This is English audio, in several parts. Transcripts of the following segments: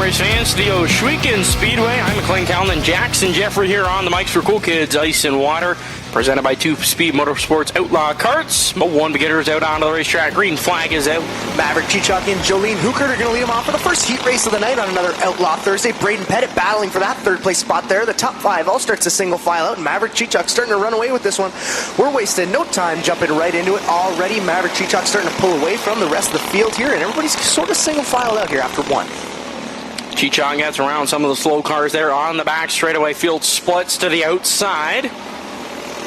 race fans, the Ohsweken Speedway. I'm McLean Callan, Jackson Jeffrey here on the mics for Cool Kids Ice and Water. Presented by 2-Speed Motorsports Outlaw Karts. One beginner's out onto the racetrack. Green flag is out. Maverick Chichok and Jolene Hookert are going to lead them off for the first heat race of the night on another Outlaw Thursday. Braden Pettit battling for that third place spot there. The top five all starts a single file out, and Maverick Chichok starting to run away with this one. We're wasting no time jumping right into it already. Maverick Chichok starting to pull away from the rest of the field here, and everybody's sort of single filed out here after one. Chichok gets around some of the slow cars there on the back straightaway. Field splits to the outside.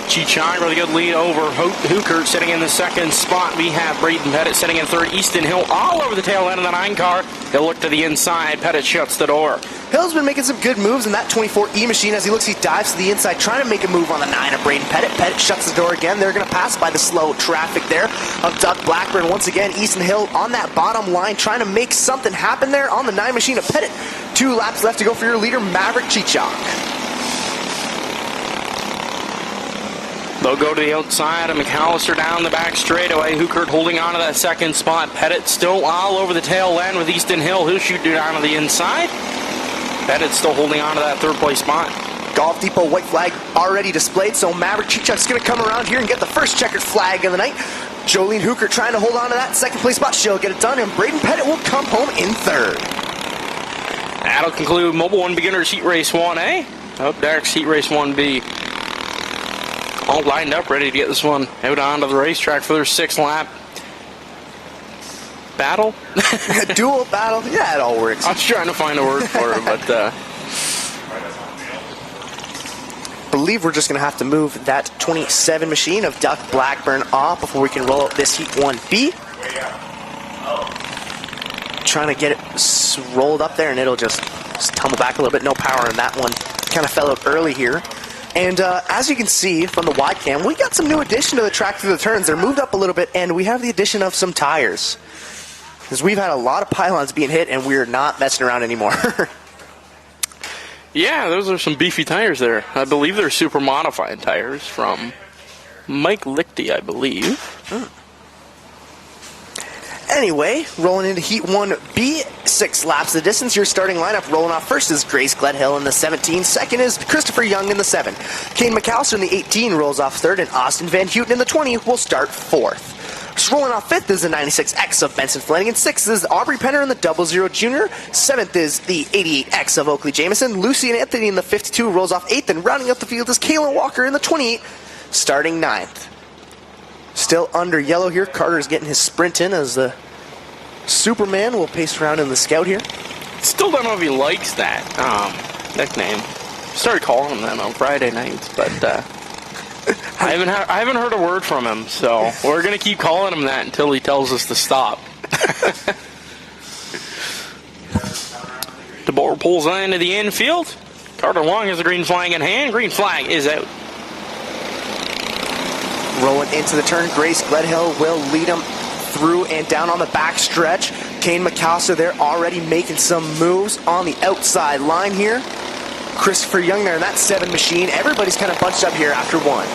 Chichok really good lead over Hookert sitting in the second spot. We have Braden Pettit sitting in third. Easton Hill all over the tail end of the 9 car. He'll look to the inside. Pettit shuts the door. Hill's been making some good moves in that 24E machine. As he looks, he dives to the inside, trying to make a move on the 9 of Braden Pettit. Pettit shuts the door again. They're going to pass by the slow traffic there of Doug Blackburn. Once again, Easton Hill on that bottom line, trying to make something happen there on the 9 machine of Pettit. 2 laps left to go for your leader, Maverick Chichok. They'll go to the outside of McAllister down the back straightaway. Hookert holding on to that second spot. Pettit still all over the tail end with Easton Hill. He'll shoot down to the inside. Pettit still holding on to that third place spot. Golf Depot white flag already displayed, so Maverick Chichok's going to come around here and get the first checkered flag of the night. Jolene Hookert trying to hold on to that second place spot. She'll get it done, and Braden Pettit will come home in third. That'll conclude Mobile 1 Beginners Heat Race 1A. Up next, Heat Race 1B. All lined up, ready to get this one out onto the racetrack for their 6th lap. Battle? Dual battle? Yeah, it all works. I was trying to find a word for it, but... believe we're just going to have to move that 27 machine of Doug Blackburn off before we can roll out this Heat 1B. Trying to get it rolled up there, and it'll just tumble back a little bit. No power in that one. Kind of fell out early here. And as you can see from the wide cam, we got some new addition to the track through the turns. They're moved up a little bit, and we have the addition of some tires. Because we've had a lot of pylons being hit, and we're not messing around anymore. Yeah, those are some beefy tires there. I believe they're super modified tires from Mike Lichty, I believe. Anyway, rolling into Heat 1B, 6 laps of the distance. Your starting lineup rolling off first is Grace Gledhill in the 17. Second is Christopher Young in the 7. Kane McAllister in the 18 rolls off third, and Austin Van Houten in the 20 will start fourth. Just rolling off fifth is the 96X of Benson Flanagan. 6th is Aubrey Penner in the 00 Junior. 7th is the 88X of Oakley Jameson. Lucy and Anthony in the 52 rolls off 8th, and rounding up the field is Kaylin Walker in the 28, starting 9th. Still under yellow here. Carter's getting his sprint in as the Superman will pace around in the Scout here. Still don't know if he likes that nickname. Started calling him that on Friday nights, but I haven't heard a word from him, so we're gonna keep calling him that until he tells us to stop. DeBoer pulls into the infield. Carter Long has a green flag in hand. Green flag is out. Rolling into the turn, Grace Gledhill will lead him through and down on the back stretch. Kane McAllister there already making some moves on the outside line here. Christopher Young there in that 7 machine. Everybody's kind of bunched up here after one.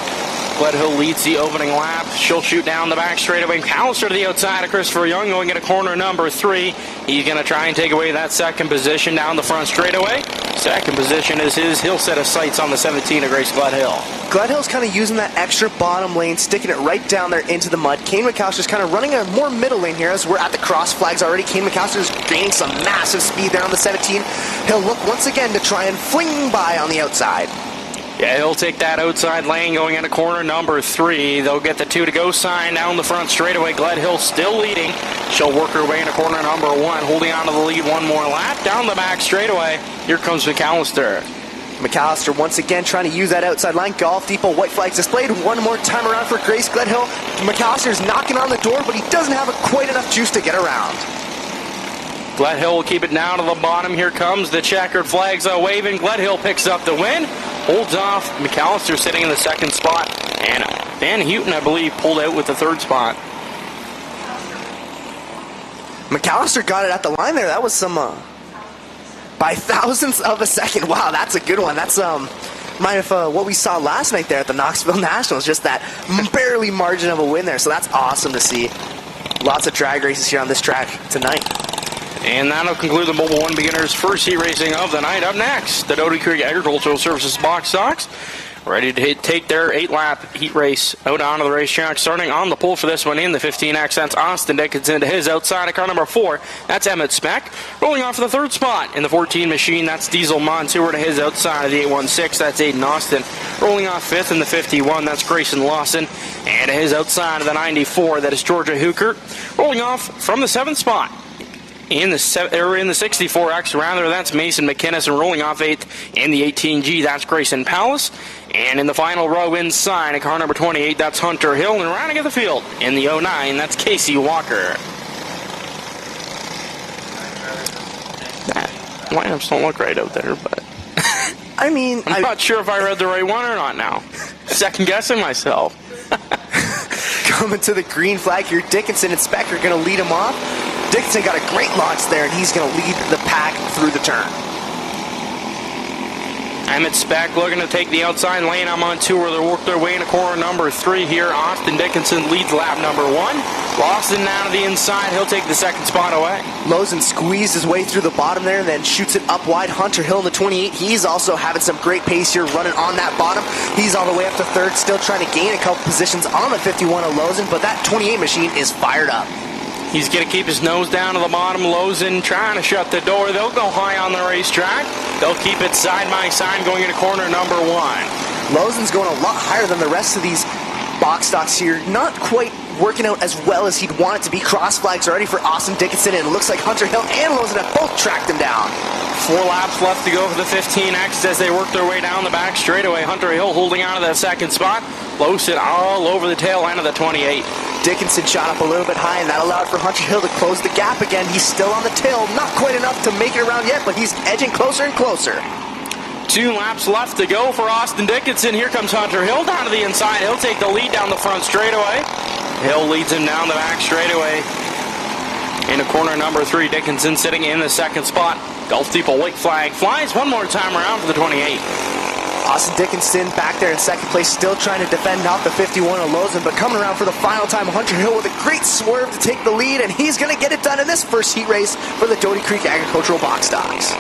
Gledhill leads the opening lap. She'll shoot down the back straightaway. McAllister to the outside of Christopher Young going into corner number 3. He's going to try and take away that second position down the front straightaway. Second position is his. He'll set his sights on the 17 of Grace Gledhill. Gledhill's kind of using that extra bottom lane, sticking it right down there into the mud. Kane McAllister's kind of running a more middle lane here as we're at the cross flags already. Kane McAllister's gaining some massive speed there on the 17. He'll look once again to try and fling by on the outside. Yeah, he'll take that outside lane going into corner number 3. They'll get the 2 to go sign down the front straightaway. Gledhill still leading. She'll work her way into corner number 1, holding on to the lead one more lap. Down the back straightaway, here comes McAllister. McAllister once again trying to use that outside line. Golf Depot white flags displayed one more time around for Grace Gledhill. McAllister's knocking on the door, but he doesn't have quite enough juice to get around. Gledhill will keep it down to the bottom. Here comes the checkered flags waving. Gledhill picks up the win. Holds off. McAllister sitting in the 2nd spot. And Van Houten, I believe, pulled out with the 3rd spot. McAllister got it at the line there. That was some by thousandths of a second. Wow, that's a good one. That's what we saw last night there at the Knoxville Nationals. Just that barely margin of a win there. So that's awesome to see. Lots of drag races here on this track tonight. And that'll conclude the Mobile One Beginners first heat racing of the night. Up next, the Doty Creek Agricultural Services box stocks, ready to take their 8-lap heat race out onto the racetrack. Starting on the pole for this one in the 15X, that's Austin Dickinson to his outside of car number 4. That's Emmett Speck. Rolling off for the third spot in the 14 machine, that's Diesel Montour to his outside of the 816. That's Aiden Austin. Rolling off 5th in the 51, that's Grayson Lawson. And to his outside of the 94, that is Georgia Hooker. Rolling off from the 7th spot in the 64X rather, that's Mason McInnes, and rolling off 8th in the 18G, that's Grayson Palace. And in the final row inside of car number 28, that's Hunter Hill. And rounding of the field in the 09, that's Casey Walker. Lineups don't look right out there, but I mean, I'm not sure if I read the right one or not now. Second guessing myself. Coming to the green flag here, Dickinson and Speck are going to lead him off. Dickinson got a great launch there, and he's going to lead the pack through the turn. Emmett Speck looking to take the outside lane. I'm on tour. They'll work their way into corner number 3 here. Austin Dickinson leads lap number 1. Lawson now to the inside. He'll take the second spot away. Lozen squeezed his way through the bottom there and then shoots it up wide. Hunter Hill in the 28. He's also having some great pace here running on that bottom. He's all the way up to 3rd, still trying to gain a couple positions on the 51 of Lozen, but that 28 machine is fired up. He's going to keep his nose down to the bottom. Lozen trying to shut the door. They'll go high on the racetrack. They'll keep it side by side going into corner number 1. Lozen's going a lot higher than the rest of these box stocks here. Not quite working out as well as he'd want it to be. Cross flags already for Austin Dickinson, and it looks like Hunter Hill and Lozen have both tracked him down. 4 laps left to go for the 15X as they work their way down the back straightaway. Hunter Hill holding on to that second spot. Lozen all over the tail end of the 28. Dickinson shot up a little bit high, and that allowed for Hunter Hill to close the gap again. He's still on the tail, not quite enough to make it around yet, but he's edging closer and closer. 2 laps left to go for Austin Dickinson. Here comes Hunter Hill down to the inside. He'll take the lead down the front straightaway. Hill leads him down the back straightaway. Into corner number 3, Dickinson sitting in the second spot. Gulf Steeple white flag flies one more time around for the 28. Austin Dickinson back there in second place, still trying to defend off the 51 of Lozen, but coming around for the final time, Hunter Hill with a great swerve to take the lead, and he's going to get it done in this first heat race for the Doty Creek Agricultural Box Stocks.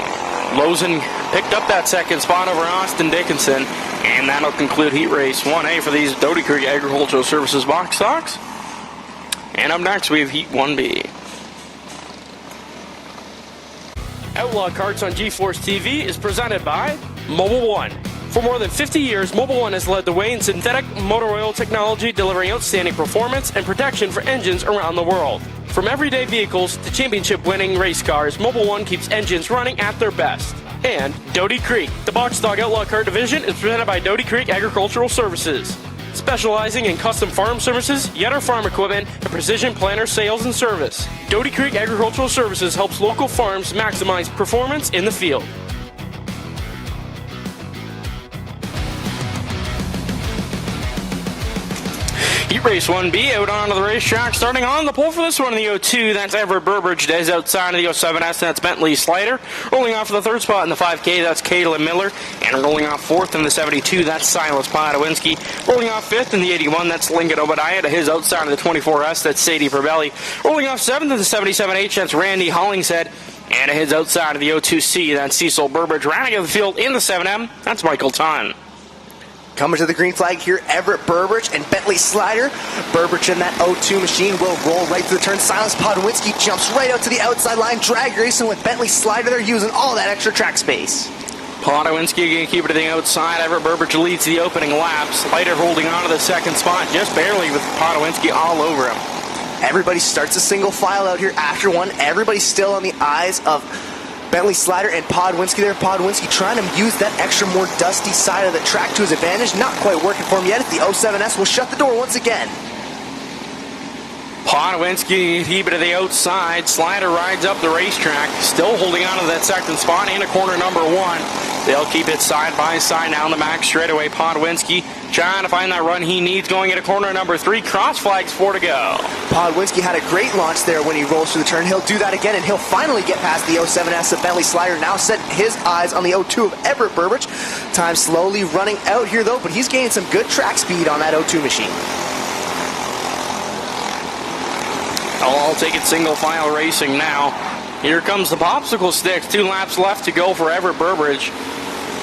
Lozen picked up that second spot over Austin Dickinson, and that'll conclude heat race 1A for these Doty Creek Agricultural Services box stocks. And up next, we have heat 1B. Outlaw Karts on GeForce TV is presented by Mobile One. For more than 50 years, Mobile One has led the way in synthetic motor oil technology, delivering outstanding performance and protection for engines around the world. From everyday vehicles to championship-winning race cars, Mobile One keeps engines running at their best. And Doty Creek, the box stock Outlaw Kart division, is presented by Doty Creek Agricultural Services. Specializing in custom farm services, Yetter farm equipment, and precision planter sales and service. Doty Creek Agricultural Services helps local farms maximize performance in the field. Heat race 1B out onto the racetrack. Starting on the pole for this one in the 02, that's Everett Burbridge. Is outside of the 07S, and that's Bentley Slider. Rolling off for the third spot in the 5K, that's Caitlin Miller. And rolling off 4th in the 72, that's Silas Podowinski. Rolling off 5th in the 81, that's Lincoln Obadiah. To his outside of the 24S, that's Sadie Perbelli. Rolling off 7th in the 77H, that's Randy Hollingshead. And to his outside of the 02C, that's Cecil Burbridge. Rounding of the field in the 7M, that's Michael Tunn. Coming to the green flag here, Everett Burbridge and Bentley Slider. Burbridge in that 02 machine will roll right through the turn. Silas Podowinski jumps right out to the outside line, drag racing with Bentley Slider. They're using all that extra track space. Podowinski going to keep it to the outside. Everett Burbridge leads the opening lap. Slider holding on to the second spot just barely with Podowinski all over him. Everybody starts a single file out here after one. Everybody's still on the eyes of Bentley Slider and Podowinski there. Podowinski trying to use that extra more dusty side of the track to his advantage. Not quite working for him yet. The 07S will shut the door once again. Podowinski keep it to the outside. Slider rides up the racetrack, still holding on to that second spot into corner number 1. They'll keep it side by side down the back straightaway. Podowinski trying to find that run he needs going into corner number 3. Cross flags 4 to go. Podowinski had a great launch there when he rolls through the turn. He'll do that again, and he'll finally get past the 07S of Bentley Slider. Now set his eyes on the 02 of Everett Burbridge. Time slowly running out here, though, but he's gaining some good track speed on that 02 machine. I'll take it single file racing now. Here comes the popsicle sticks. 2 laps left to go for Everett Burbridge.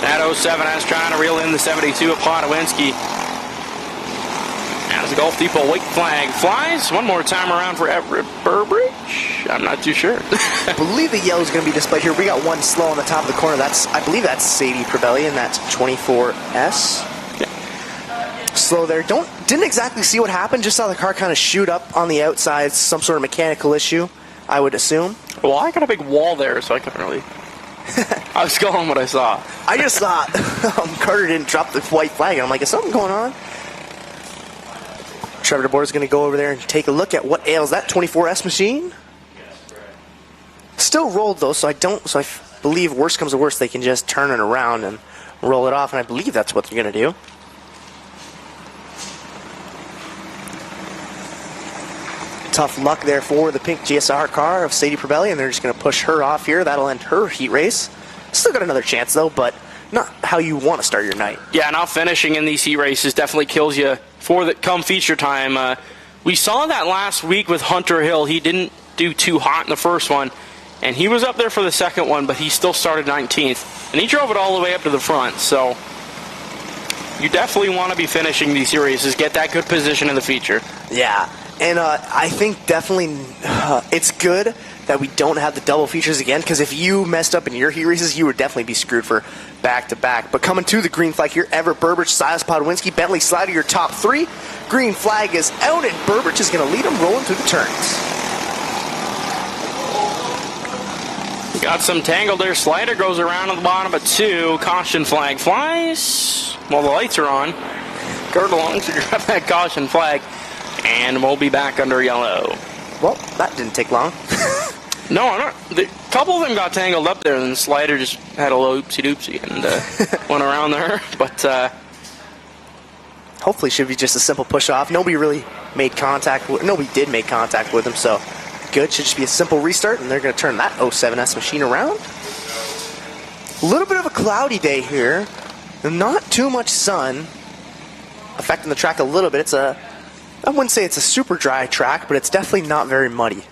That 07S trying to reel in the 72 of Podwinski. As the Gulf Depot white flag flies. One more time around for Everett Burbridge. I'm not too sure. I believe the yellow is going to be displayed here. We got one slow on the top of the corner. I believe that's Sadie Prebellion. That's 24S. Yeah. Slow there. Didn't exactly see what happened. Just saw the car kind of shoot up on the outside. Some sort of mechanical issue, I would assume. Well, I got a big wall there, so I couldn't really... I was going what I saw. I just thought Carter didn't drop the white flag, and I'm like, is something going on? Trevor DeBoer is going to go over there and take a look at what ails that 24S machine. Still rolled though, so I believe worst comes to worst, they can just turn it around and roll it off, and I believe that's what they're going to do. Tough luck there for the pink GSR car of Sadie Prebellion. They're just going to push her off here. That'll end her heat race. Still got another chance though, but not how you want to start your night. Yeah, not finishing in these heat races definitely kills you for the come feature time. We saw that last week with Hunter Hill. He didn't do too hot in the first one, and he was up there for the second one, but he still started 19th, and he drove it all the way up to the front. So you definitely want to be finishing these heat races, get that good position in the feature. Yeah. And I think definitely it's good that we don't have the double features again, because if you messed up in your heat races, you would definitely be screwed for back-to-back. But coming to the green flag here, Everett Burbridge, Silas Podwinski, Bentley Slider, your top 3. Green flag is out, and Burbridge is going to lead them rolling through the turns. Got some tangled there. Slider goes around on the bottom of 2. Caution flag flies. Well, the lights are on. Gert along to grab that caution flag. And we'll be back under yellow. Well, that didn't take long. No, a couple of them got tangled up there, and the Slider just had a little oopsie-doopsie and went around there. But hopefully, it should be just a simple push-off. Nobody really made contact. Nobody did make contact with them, so good. Should just be a simple restart, and they're going to turn that 07S machine around. A little bit of a cloudy day here. Not too much sun affecting the track a little bit. I wouldn't say it's a super dry track, but it's definitely not very muddy.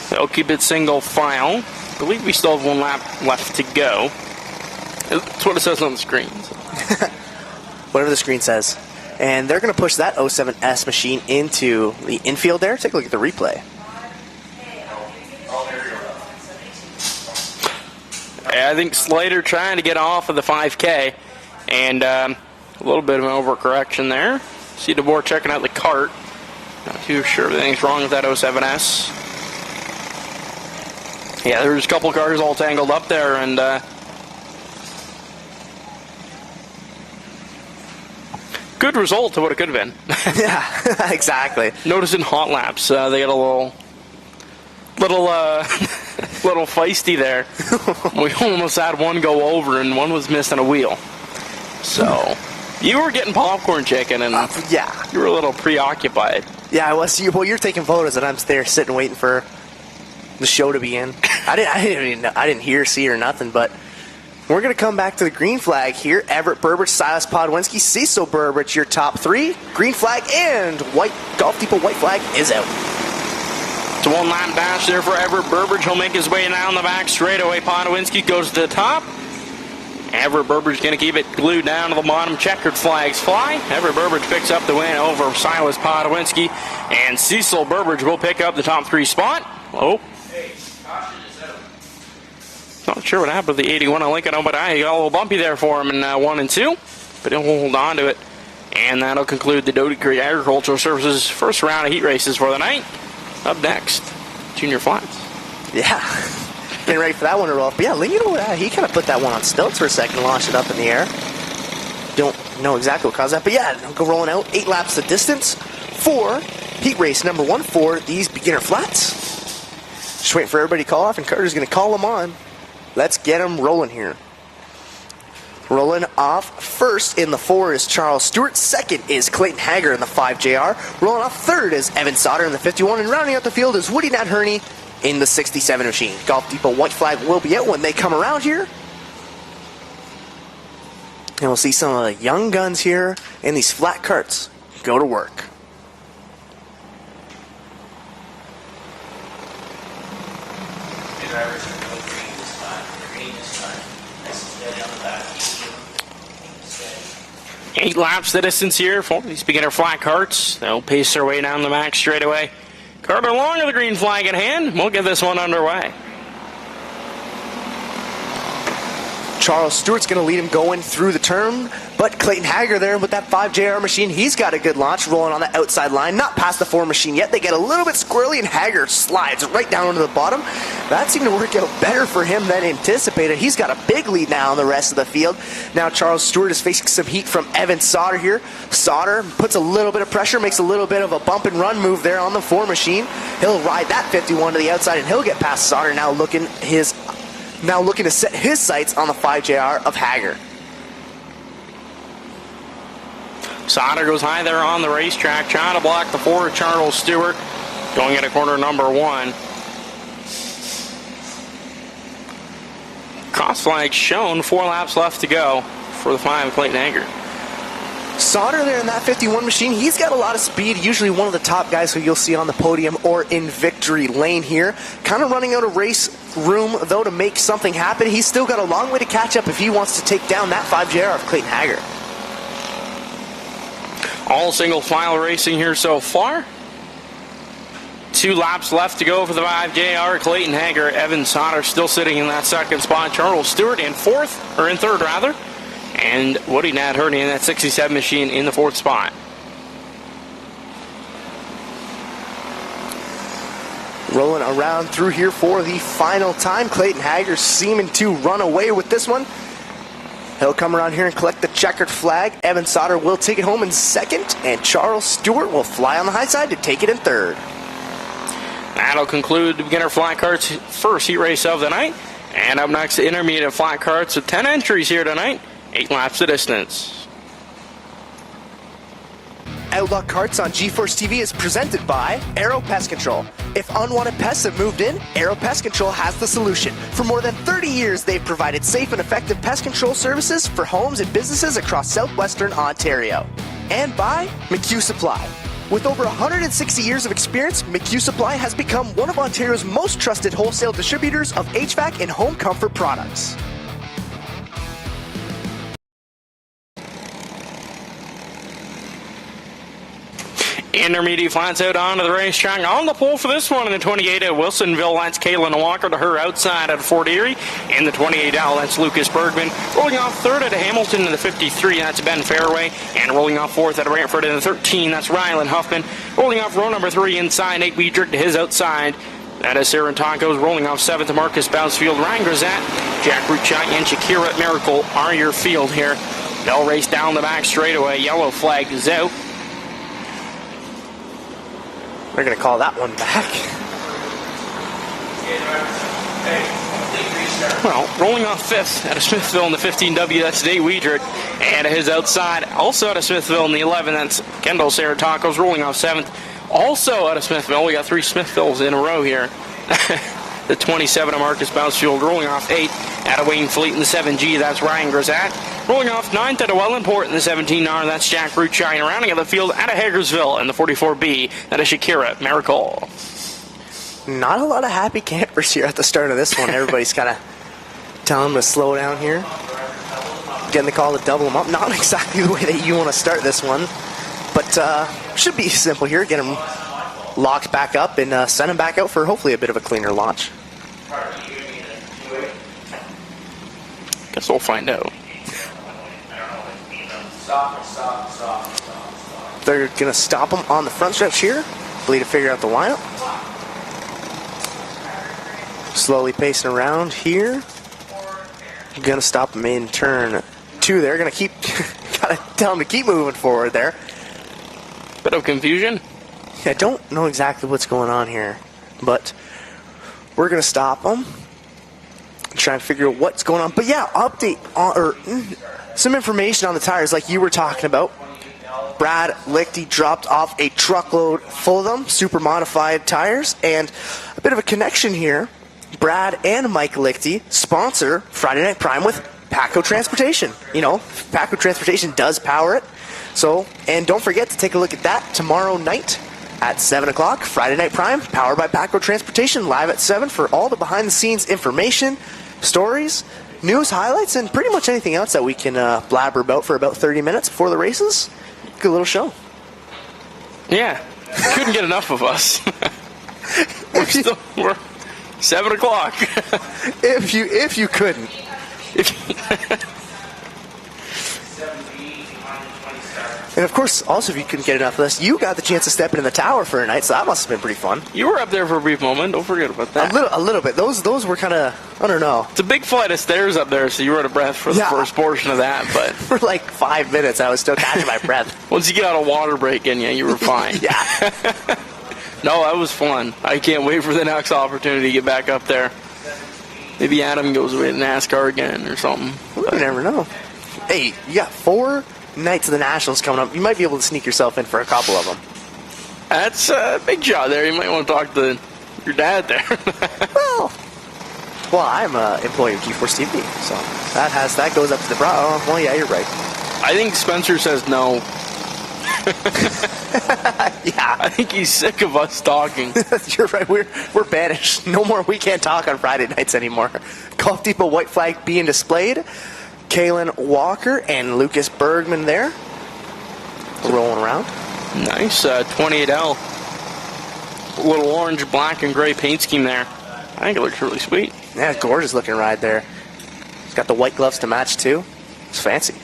They'll keep it single file. I believe we still have 1 lap left to go. That's what it says on the screen. Whatever the screen says. And they're going to push that 07S machine into the infield there. Take a look at the replay. I think Slater trying to get off of the 5K, and a little bit of an overcorrection there. See DeBoer checking out the cart. Not too sure if anything's wrong with that 07S. Yeah, there's a couple cars all tangled up there, and good result to what it could have been. Yeah, exactly. Notice in hot laps, they got a little feisty there. We almost had one go over, and one was missing a wheel. So you were getting popcorn chicken, and yeah, you were a little preoccupied. Yeah, I was. Well, you're taking photos, and I'm there sitting waiting for the show to begin. I didn't hear, see, or nothing. But we're gonna come back to the green flag here. Everett Burbridge, Silas Podwinski, Cecil Burbridge, your top 3. Green flag and white Golf Depot white flag is out. It's a 1 lap dash there for Everett Burbridge. He'll make his way down the back straightaway. Podwinski goes to the top. Everett Burbridge going to keep it glued down to the bottom. Checkered flags fly. Everett Burbridge picks up the win over Silas Podwinski. And Cecil Burbridge will pick up the top 3 spot. Oh. Not sure what happened with the 81 on Lincoln. But he got a little bumpy there for him in 1 and 2. But he'll hold on to it. And that'll conclude the Doty Creek Agricultural Services first round of heat races for the night. Up next, Junior Flats. Yeah. Getting ready for that one to roll off. But yeah, you know what? He kind of put that one on stilts for a second and launched it up in the air. Don't know exactly what caused that. But yeah, go rolling out. 8 laps the distance for heat race number 1 for these beginner flats. Just waiting for everybody to call off, and Carter's going to call them on. Let's get them rolling here. Rolling off first in the 4 is Charles Stewart. Second is Clayton Hager in the 5JR. Rolling off third is Evan Sauter in the 51. And rounding out the field is Woody Nat Herney in the 67 machine. Golf Depot white flag will be out when they come around here. And we'll see some of the young guns here in these flat carts go to work. Eight laps the distance here for these beginner flat karts. They'll pace their way down the back straightaway. Carter Long with the green flag in hand. We'll get this one underway. Charles Stewart's going to lead him going through the turn, but Clayton Hager there with that 5JR machine, he's got a good launch rolling on the outside line, not past the 4 machine yet. They get a little bit squirrely and Hager slides right down into the bottom. That seemed to work out better for him than anticipated. He's got a big lead now on the rest of the field. Now Charles Stewart is facing some heat from Evan Sauter here. Sauter puts a little bit of pressure, makes a little bit of a bump and run move there on the 4 machine. He'll ride that 51 to the outside and he'll get past Sauter, now looking to set his sights on the 5JR of Hager. Sauter goes high there on the racetrack, trying to block the 4 of Charles Stewart, going into corner number 1. Cross flag shown, 4 laps left to go for the 5 Clayton Hager. Sauter there in that 51 machine, he's got a lot of speed, usually one of the top guys who you'll see on the podium or in victory lane here. Kind of running out of race room, though, to make something happen. He's still got a long way to catch up if he wants to take down that 5JR of Clayton Hager. All single file racing here so far. 2 laps left to go for the 5JR. Clayton Hager, Evan Sauter still sitting in that second spot. Charles Stewart in third rather. And Woody Nat Hurdy in that 67 machine in the 4th spot. Rolling around through here for the final time. Clayton Hager seeming to run away with this one. He'll come around here and collect the checkered flag. Evan Sauter will take it home in 2nd, and Charles Stewart will fly on the high side to take it in 3rd. That'll conclude the beginner flat karts first heat race of the night. And up next, the intermediate flat karts with 10 entries here tonight. 8 laps the distance. Outlaw Karts on GeForce TV is presented by Aero Pest Control. If unwanted pests have moved in, Aero Pest Control has the solution. For more than 30 years, they've provided safe and effective pest control services for homes and businesses across southwestern Ontario. And by McHugh Supply. With over 160 years of experience, McHugh Supply has become one of Ontario's most trusted wholesale distributors of HVAC and home comfort products. Intermediate flats out onto the racetrack. On the pole for this one in the 28 at Wilsonville, that's Kaylin Walker to her outside at Fort Erie. In the 28L, that's Lucas Bergman. Rolling off 3rd at Hamilton in the 53, that's Ben Fairway. And rolling off 4th at Brantford in the 13, that's Rylan Huffman. Rolling off row number 3 inside, Nate Weidrich to his outside. That is Sarah Tacos. Rolling off 7th to Marcus Bousfield. Ryan Grisette, Jack Ruchai, and Shakira Miracle are your field here. They'll race down the back straightaway. Yellow flag is out. They're going to call that one back. Well, rolling off 5th out of Smithville in the 15W, that's Nate Weidrich. And his outside, also out of Smithville in the 11, that's Kendall Saratacos. Rolling off 7th, also out of Smithville. We got 3 Smithvilles in a row here. The 27 of Marcus Bousfield. Rolling off 8th out of Wayne Fleet in the 7G, that's Ryan Grisette. Rolling off 9th out of Wellandport in the 17R, that's Jack Ruchai. And rounding out the field out of Hagersville in the 44B, that is Shakira Miracle. Not a lot of happy campers here at the start of this one. Everybody's kind of telling them to slow down here. Getting the call to double them up. Not exactly the way that you want to start this one, but should be simple here. Get them locked back up and send them back out for hopefully a bit of a cleaner launch. Guess we'll find out. They're going to stop them on the front stretch here. Hopefully to figure out the lineup. Slowly pacing around here. Going to stop them in turn 2 there. Going to keep, got to tell them to keep moving forward there. Bit of confusion. I don't know exactly what's going on here, but we're going to stop them. Try and figure out what's going on. But yeah, update on, or some information on the tires like you were talking about. Brad Lichty dropped off a truckload full of them, super modified tires, and a bit of a connection here. Brad and Mike Lichty sponsor Friday Night Prime with Paco Transportation. You know, Paco Transportation does power it. So, and don't forget to take a look at that tomorrow night at 7 o'clock, Friday Night Prime, powered by Pack Road Transportation, live at 7 for all the behind-the-scenes information, stories, news, highlights, and pretty much anything else that we can blabber about for about 30 minutes before the races. Good little show. Yeah, couldn't get enough of us. We're 7 o'clock. if you couldn't. And of course, also if you couldn't get enough of this, you got the chance to step into the tower for a night, so that must have been pretty fun. You were up there for a brief moment. Don't forget about that. A little bit. Those were kind of, I don't know. It's a big flight of stairs up there, so you were out of breath for the first portion of that. But for like 5 minutes, I was still catching my breath. Once you get out a water break in you were fine. Yeah. No, that was fun. I can't wait for the next opportunity to get back up there. Maybe Adam goes away to NASCAR again or something. You never know. Hey, you got 4 nights of the Nationals coming up. You might be able to sneak yourself in for a couple of them. That's a big shot there. You might want to talk to your dad there. well, I'm an employee of G-Force TV, so that goes up to the well, yeah, you're right. I think Spencer says no. Yeah. I think he's sick of us talking. You're right. We're banished. No more. We can't talk on Friday nights anymore. Golf Depot white flag being displayed. Kalen Walker and Lucas Bergman there. Rolling around. Nice 28L. Little orange, black, and gray paint scheme there. I think it looks really sweet. Yeah, gorgeous looking ride there. It's got the white gloves to match too. It's fancy.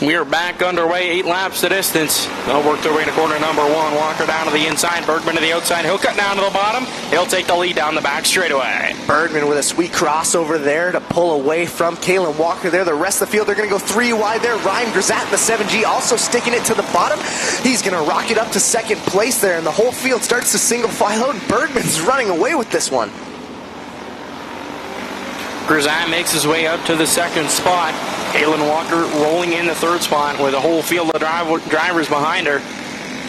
We are back underway, 8 laps the distance. They'll work their way to corner number 1. Walker down to the inside, Bergman to the outside. He'll cut down to the bottom. He'll take the lead down the back straightaway. Bergman with a sweet crossover there to pull away from Kalen Walker there. The rest of the field, they're going to go 3 wide there. Ryan Grisat in the 7G also sticking it to the bottom. He's going to rock it up to second place there, and the whole field starts to single file out, and Bergman's running away with this one. Grisat makes his way up to the second spot. Kalen Walker rolling in the third spot with a whole field of drivers behind her.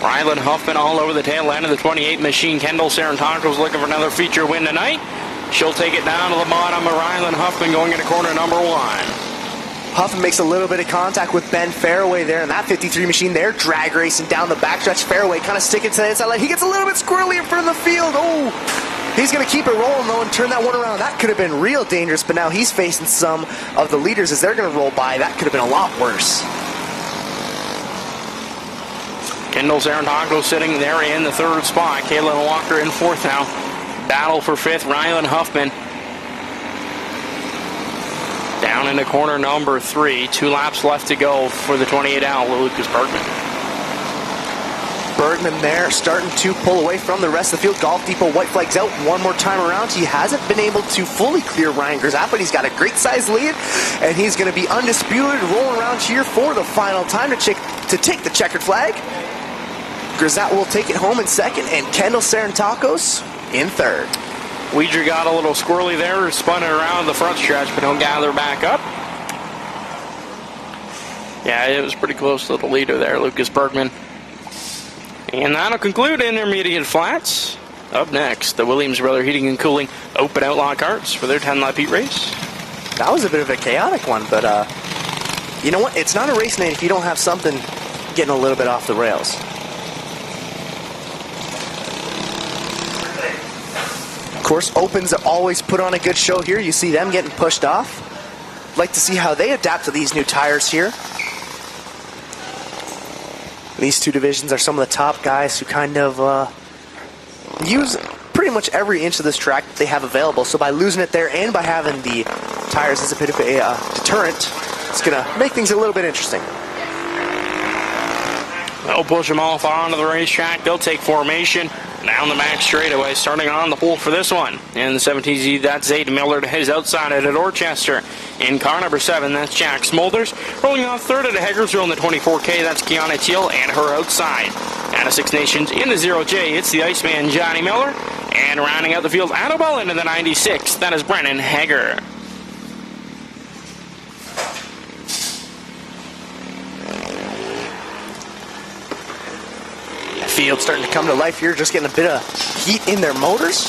Rylan Huffman all over the tail end of the 28 machine. Kendall Sarantaco's looking for another feature win tonight. She'll take it down to the bottom of Rylan Huffman going into corner number 1. Huffman makes a little bit of contact with Ben Fairway there, and that 53 machine there, drag racing down the backstretch. Fairway kind of sticking to the inside line. He gets a little bit squirrely in front of the field. Oh, he's going to keep it rolling, though, and turn that one around. That could have been real dangerous, but now he's facing some of the leaders as they're going to roll by. That could have been a lot worse. Kendall Sarantaco sitting there in the third spot. Kalen Walker in fourth now. Battle for fifth, Rylan Huffman. Down into corner number 3. 2 laps left to go for the 28L, Lucas Bergman. Bergman there starting to pull away from the rest of the field. Golf Depot white flags out one more time around. He hasn't been able to fully clear Ryan Grisat, but he's got a great size lead, and he's going to be undisputed rolling around here for the final time to take the checkered flag. Grisat will take it home in second, and Kendall Sarantakos in third. Weidra got a little squirrely there, spun it around the front stretch, but he'll gather back up. Yeah, it was pretty close to the leader there, Lucas Bergman. And that'll conclude Intermediate Flats. Up next, the Williams Brother Heating and Cooling Open Outlaw Karts for their 10-lap heat race. That was a bit of a chaotic one, but you know what? It's not a race night if you don't have something getting a little bit off the rails. Of course, Opens always put on a good show here. You see them getting pushed off. Like to see how they adapt to these new tires here. These two divisions are some of the top guys who kind of use pretty much every inch of this track that they have available. So by losing it there and by having the tires as a bit of a deterrent, it's going to make things a little bit interesting. They'll push them off onto the racetrack. They'll take formation down the back straightaway, starting on the pole for this one. In the 17Z, that's Zayden Miller to his outside at Dorchester. In car number 7, that's Jack Smolders. Rolling off third at Hagersville in the 24K, that's Kiana Teal and her outside. Out of Six Nations in the 0J, it's the Iceman Johnny Miller. And rounding out the field, Adobel into the 96, that is Brennan Hager. Field starting to come to life here, just getting a bit of heat in their motors.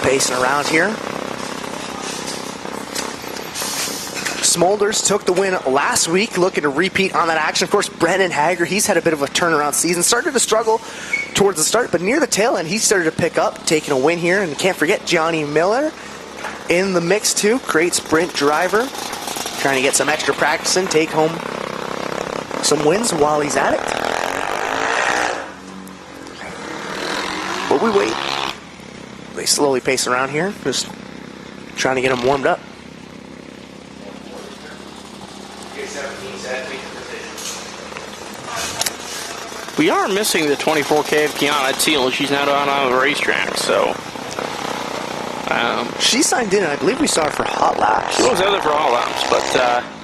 Pacing around here. Smolders took the win last week, looking to repeat on that action. Of course, Brennan Hager, he's had a bit of a turnaround season. Started to struggle towards the start, but near the tail end, he started to pick up, taking a win here. And can't forget Johnny Miller in the mix too. Great sprint driver, trying to get some extra practice and take home some wins while he's at it. But we wait. They slowly pace around here, just trying to get them warmed up. We are missing the 24K of Kiana Teal. She's now down on the racetrack, so... she signed in, and I believe we saw her for hot laps. She was out there for hot laps, but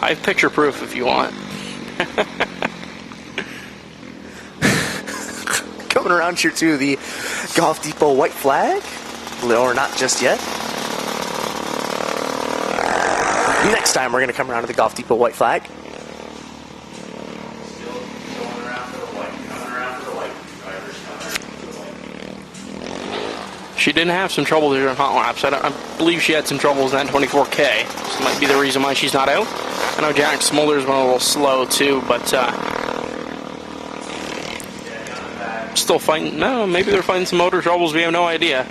I have picture proof if you want. Coming around here to the Golf Depot white flag. Or not just yet. Next time we're going to come around to the Golf Depot white flag. She didn't have some trouble during hot laps. I believe she had some troubles in that 24K. This might be the reason why she's not out. I know Jack Smolder's went a little slow too, but still fighting. No, maybe they're fighting some motor troubles. We have no idea.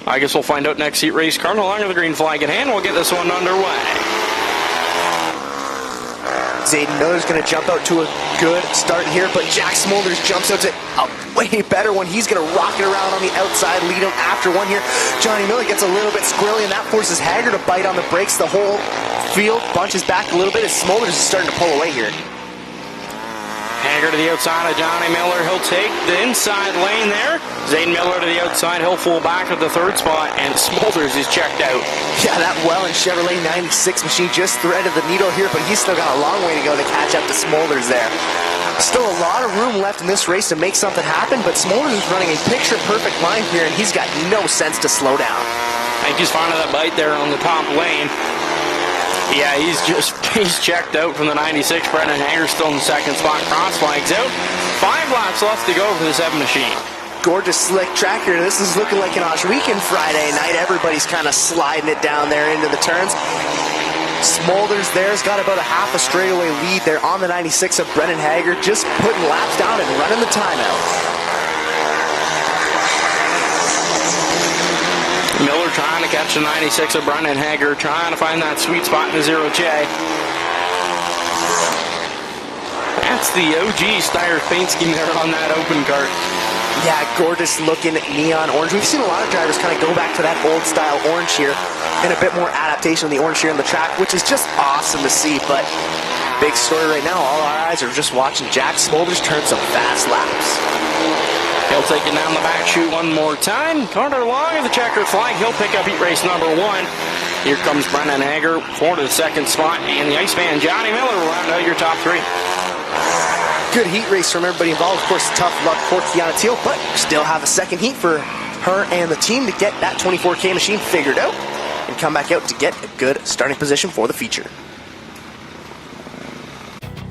I guess we'll find out next heat race. Car no longer the green flag in hand. We'll get this one underway. Zayden Miller's going to jump out to a good start here, but Jack Smolders jumps out to a way better one. He's going to rock it around on the outside, lead him after one here. Johnny Miller gets a little bit squirrely, and that forces Hager to bite on the brakes. The whole field bunches back a little bit as Smolders is starting to pull away here. Hager to the outside of Johnny Miller. He'll take the inside lane there. Zayden Miller to the outside. He'll fall back at the third spot, and Smolders is checked out. Yeah, that Welland Chevrolet 96 machine just threaded the needle here, but he's still got a long way to go to catch up to Smolders there. Still a lot of room left in this race to make something happen, but Smolders is running a picture-perfect line here, and he's got no sense to slow down. I think he's finding that bite there on the top lane. Yeah, he's checked out from the 96. Brendan Hager still in the second spot. Cross flags out. 5 laps left to go for the 7 machine. Gorgeous slick track here. This is looking like an Ohsweken Friday night. Everybody's kind of sliding it down there into the turns. Smolders there's got about a half a straightaway lead there on the 96 of Brendan Hager, just putting laps down and running the timeout. Miller trying to catch the 96 of Brendan Hager, trying to find that sweet spot in the 0J. That's the OG Steyr paint scheme there on that open cart. Yeah, gorgeous looking neon orange. We've seen a lot of drivers kind of go back to that old style orange here and a bit more adaptation of the orange here on the track, which is just awesome to see. But big story right now, all our eyes are just watching Jack Smolders turn some fast laps. He'll take it down the back chute one more time. Carter Long of the checkered flag. He'll pick up heat race number 1. Here comes Brendan Hager for the second spot. And the Iceman Johnny Miller will round out your top 3. Good heat race from everybody involved. Of course, tough luck for Kiana Teal, but still have a second heat for her and the team to get that 24K machine figured out and come back out to get a good starting position for the feature.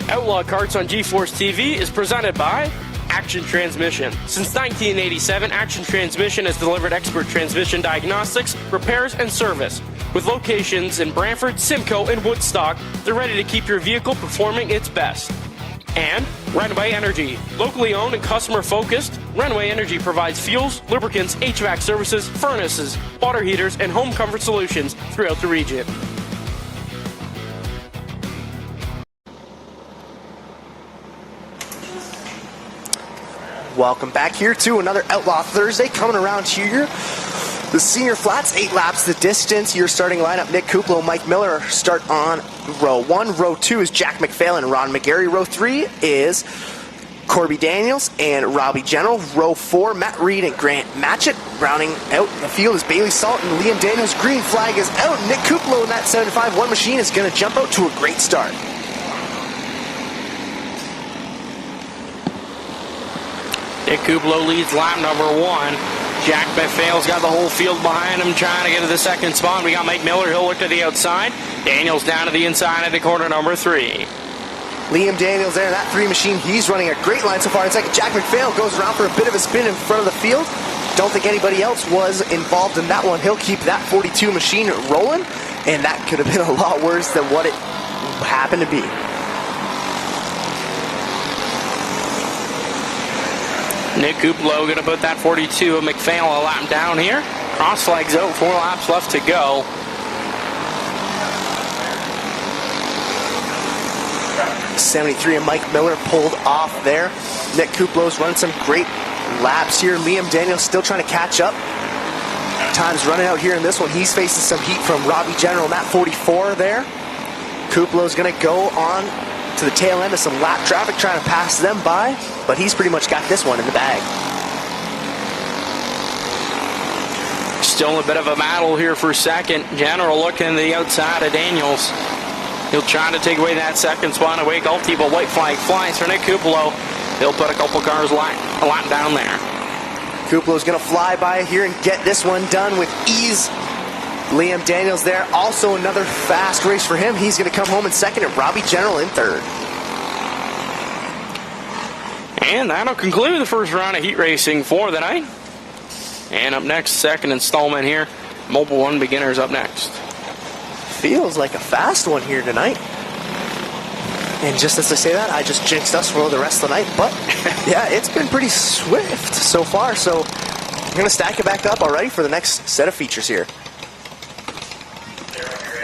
Outlaw Karts on GeForce TV is presented by Action Transmission. Since 1987, Action Transmission has delivered expert transmission diagnostics, repairs, and service. With locations in Brantford, Simcoe, and Woodstock, they're ready to keep your vehicle performing its best. And Runway Energy. Locally owned and customer focused, Runway Energy provides fuels, lubricants, HVAC services, furnaces, water heaters, and home comfort solutions throughout the region. Welcome back here to another Outlaw Thursday. Coming around here, the senior flats, 8 laps the distance. Your starting lineup, Nick Kuplo, Mike Miller start on row 1. Row 2 is Jack McPhail, Ron McGarry. Row 3 is Corby Daniels and Robbie General. Row 4, Matt Reed and Grant Matchett. Rounding out the field is Bailey Salt and Liam Daniels. Green flag is out. Nick Kuplo in that 751 machine is going to jump out to a great start. Nick Kuplo leads lap number 1. Jack McPhail's got the whole field behind him trying to get to the second spot. We got Mike Miller. He'll look to the outside. Daniels down to the inside at the corner number 3. Liam Daniels there in that 3 machine. He's running a great line so far in second. Jack McPhail goes around for a bit of a spin in front of the field. Don't think anybody else was involved in that one. He'll keep that 42 machine rolling, and that could have been a lot worse than what it happen to be. Nick Kuplo going to put that 42 of McPhail a lap down here. Cross flags out, 4 laps left to go. '73 and Mike Miller pulled off there. Nick Kuplo's running some great laps here. Liam Daniels still trying to catch up. Time's running out here in this one. He's facing some heat from Robbie General in that 44 there. Kuplo's going to go on to the tail end of some lap traffic trying to pass them by, but he's pretty much got this one in the bag. Still a bit of a battle here for second. General looking to the outside of Daniels. He'll try to take away that second spot away. Gulfy, but white flag flies for Nick Kuplo. He'll put a couple cars a lap down there. Kuplo's going to fly by here and get this one done with ease. Liam Daniels there, also another fast race for him. He's going to come home in second and Robbie General in third. And that'll conclude the first round of heat racing for the night. And up next, second installment here. Mobile One beginners up next. Feels like a fast one here tonight. And just as I say that, I just jinxed us for the rest of the night. But yeah, it's been pretty swift so far. So I'm going to stack it back up already for the next set of features here.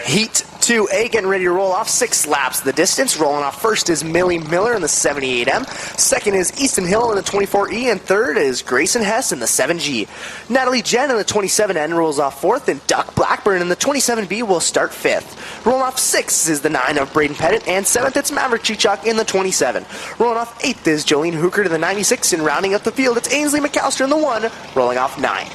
Heat 2A getting ready to roll off. 6 laps the distance. Rolling off first is Millie Miller in the 78M. Second is Easton Hill in the 24E. And third is Grayson Hess in the 7G. Natalie Jen in the 27N rolls off fourth. And Duck Blackburn in the 27B will start fifth. Rolling off 6th is the 9 of Braden Pettit. And 7th it's Maverick Chichok in the 27. Rolling off 8th is Jolene Hooker to the 96. And rounding up the field it's Ainsley McAllister in the 1. Rolling off 9.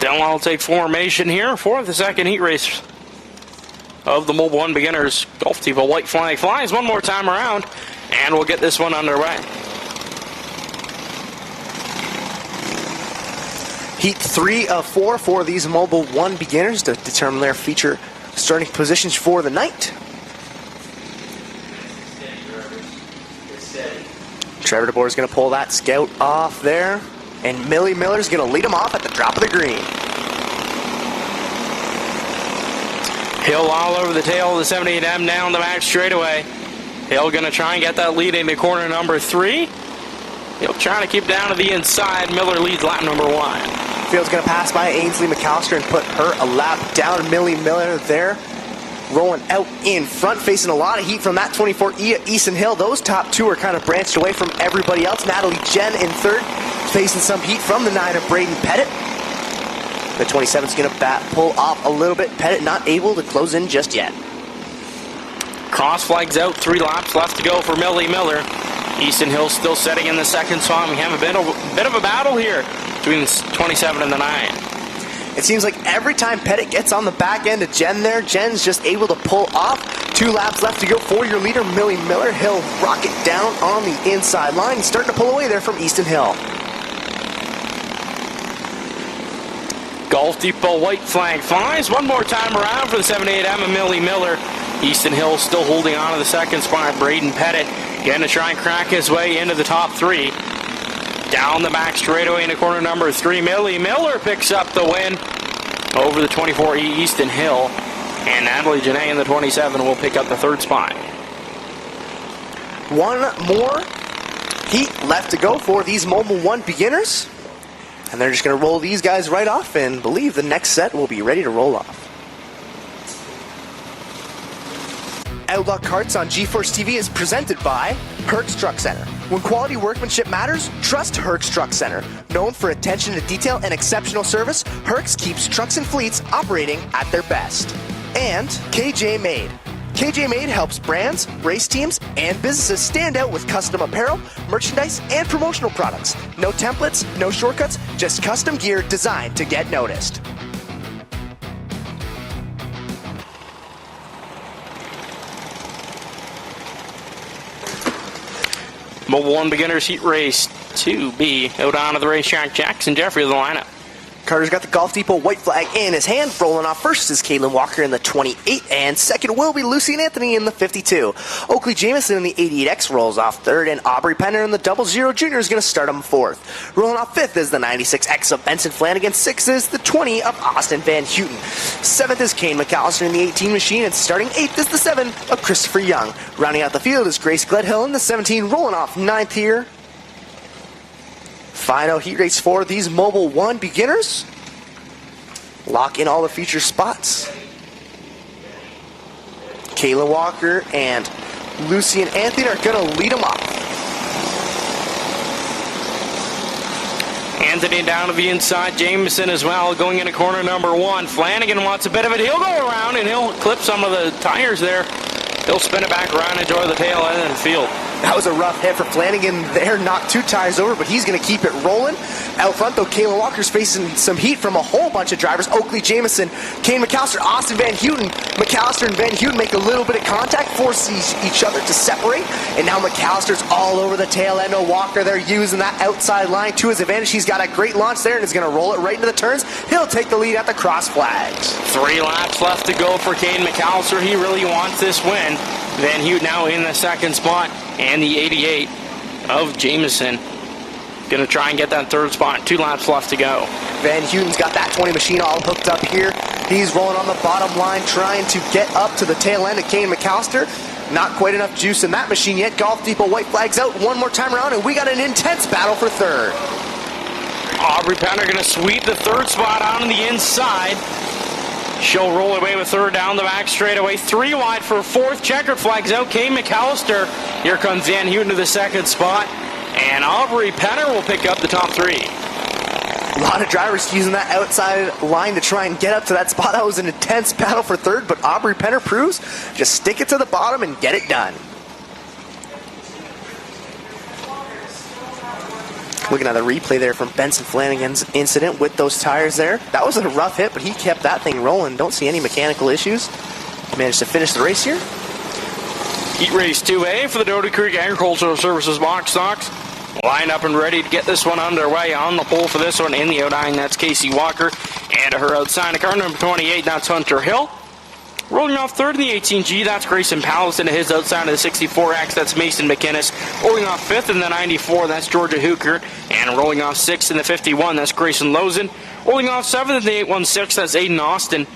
Then I'll take formation here for the second heat race of the Mobile One beginners. Golf Diva white flag flies one more time around, and we'll get this one underway. Heat 3 of 4 for these Mobile One beginners to determine their feature starting positions for the night. Trevor DeBoer is going to pull that scout off there. And Millie Miller's going to lead him off at the drop of the green. Hill all over the tail of the 78M down the back straightaway. Hill going to try and get that lead into corner number 3. He'll try to keep down to the inside. Miller leads lap number 1. Field's going to pass by Ainsley McAllister and put her a lap down. Millie Miller there, rolling out in front, facing a lot of heat from that 24E at Easton Hill. Those top 2 are kind of branched away from everybody else. Natalie Jen in third, facing some heat from the 9 of Braden Pettit. The 27's going to pull off a little bit. Pettit not able to close in just yet. Cross flags out, 3 laps left to go for Millie Miller. Easton Hill still setting in the second spot. We have a bit of a battle here between the 27 and the 9. It seems like every time Pettit gets on the back end of Jen there, Jen's just able to pull off. 2 laps left to go for your leader, Millie Miller. Hill rocket down on the inside line. He's starting to pull away there from Easton Hill. Golf Depot white flag flies one more time around for the 78M and Millie Miller. Easton Hill still holding on to the second spot. Braden Pettit going to try and crack his way into the top 3. Down the back straightaway into corner number 3. Millie Miller picks up the win over the 24E Easton Hill. And Natalie Janae in the 27 will pick up the 3rd spot. One more heat left to go for these Mobile One beginners. And they're just going to roll these guys right off and believe the next set will be ready to roll off. Outlaw Karts on GeForce TV is presented by Hertz Truck Center. When quality workmanship matters, trust Hertz Truck Center. Known for attention to detail and exceptional service, Hertz keeps trucks and fleets operating at their best. And KJ Made. KJ Made helps brands, race teams, and businesses stand out with custom apparel, merchandise, and promotional products. No templates, no shortcuts, just custom gear designed to get noticed. Mobile One beginners heat race 2B out onto the racetrack. Jackson Jeffrey of the lineup. Carter's got the Golf Depot white flag in his hand. Rolling off first is Caitlin Walker in the 28, and second will be Lucy and Anthony in the 52. Oakley Jamieson in the 88X rolls off third, and Aubrey Penner in the 00 Junior is going to start him fourth. Rolling off fifth is the 96X of Benson Flanagan. Sixth is the 20 of Austin Van Houten. Seventh is Kane McAllister in the 18 machine, and starting eighth is the 7 of Christopher Young. Rounding out the field is Grace Gledhill in the 17, rolling off ninth here. Final heat race for these Mobile 1 beginners. Lock in all the feature spots. Kayla Walker and Lucy and Anthony are going to lead them off. Anthony down to the inside, Jameson as well, going into corner number 1. Flanagan wants a bit of it. He'll go around and he'll clip some of the tires there. He'll spin it back around and enjoy the tail end of the field. That was a rough hit for Flanagan there, knocked 2 tires over, but he's going to keep it rolling. Out front, though, Kayla Walker's facing some heat from a whole bunch of drivers. Oakley Jamieson, Kane McAllister, Austin Van Houten. McAllister and Van Houten make a little bit of contact, force each other to separate, and now McAllister's all over the tail end of Walker. They're using that outside line to his advantage. He's got a great launch there and is going to roll it right into the turns. He'll take the lead at the cross flags. 3 laps left to go for Kane McAllister. He really wants this win. Van Houten now in the second spot, and the 88 of Jameson going to try and get that third spot. 2 laps left to go. Van Houten's got that 20 machine all hooked up here. He's rolling on the bottom line, trying to get up to the tail end of Kane McAllister. Not quite enough juice in that machine yet. Golf Depot white flags out one more time around, and we got an intense battle for third. Aubrey Penner going to sweep the third spot out on the inside. She'll roll away with third down the back straightaway. 3 wide for fourth. Checkered flags out. Kane McAllister. Here comes Van Houten to the second spot. And Aubrey Penner will pick up the top 3. A lot of drivers using that outside line to try and get up to that spot. That was an intense battle for third, but Aubrey Penner proves just stick it to the bottom and get it done. Looking at the replay there from Benson Flanagan's incident with those tires there. That was a rough hit, but he kept that thing rolling. Don't see any mechanical issues. Managed to finish the race here. Heat race 2A for the Doty Creek Agricultural Services box stocks. Lined up and ready to get this one underway. On the pole for this one in the 09, that's Casey Walker. And to her outside of car number 28, that's Hunter Hill. Rolling off third in the 18G, that's Grayson Powell. Into his outside of the 64X, that's Mason McInnes. Rolling off fifth in the 94, that's Georgia Hooker. And rolling off sixth in the 51, that's Grayson Lozen. Rolling off seventh in the 816, that's Aiden Austin.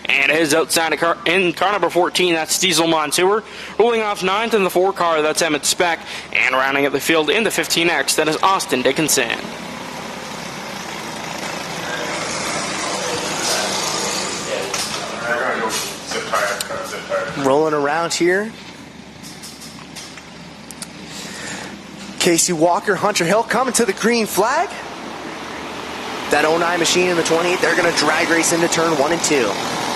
And his outside of car number 14, that's Diesel Montour. Rolling off ninth in the 4 car, that's Emmett Speck. And rounding up the field in the 15X, that is Austin Dickinson. Rolling around here. Casey Walker, Hunter Hill coming to the green flag. That 09 machine in the 28, they're going to drag race into turn 1 and 2.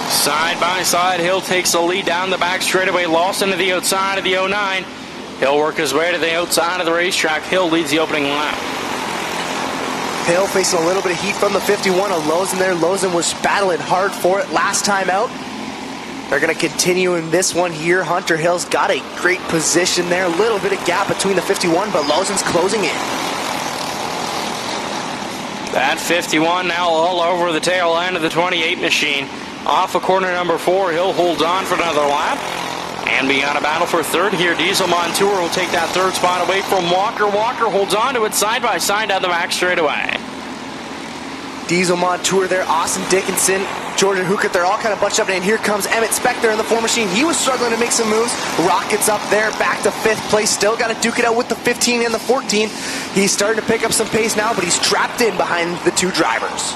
Side by side, Hill takes the lead down the back straightaway. Lawson to the outside of the 09. He'll work his way to the outside of the racetrack. Hill leads the opening lap. Hill facing a little bit of heat from the 51 of Lozen there. Lozen was battling hard for it last time out. They're going to continue in this one here. Hunter Hill's got a great position there. A little bit of gap between the 51, but Lozen's closing in. That 51 now all over the tail end of the 28 machine. Off of corner number 4, Hill holds on for another lap. And beyond a battle for third here, Diesel Montour will take that third spot away from Walker. Walker holds on to it side by side down the back straightaway. Diesel Montour there, Austin Dickinson, Georgia Hooker, they're all kind of bunched up, and here comes Emmett Speck there in the 4 machine. He was struggling to make some moves. Rockets up there, back to 5th place. Still got to duke it out with the 15 and the 14. He's starting to pick up some pace now, but he's trapped in behind the 2 drivers.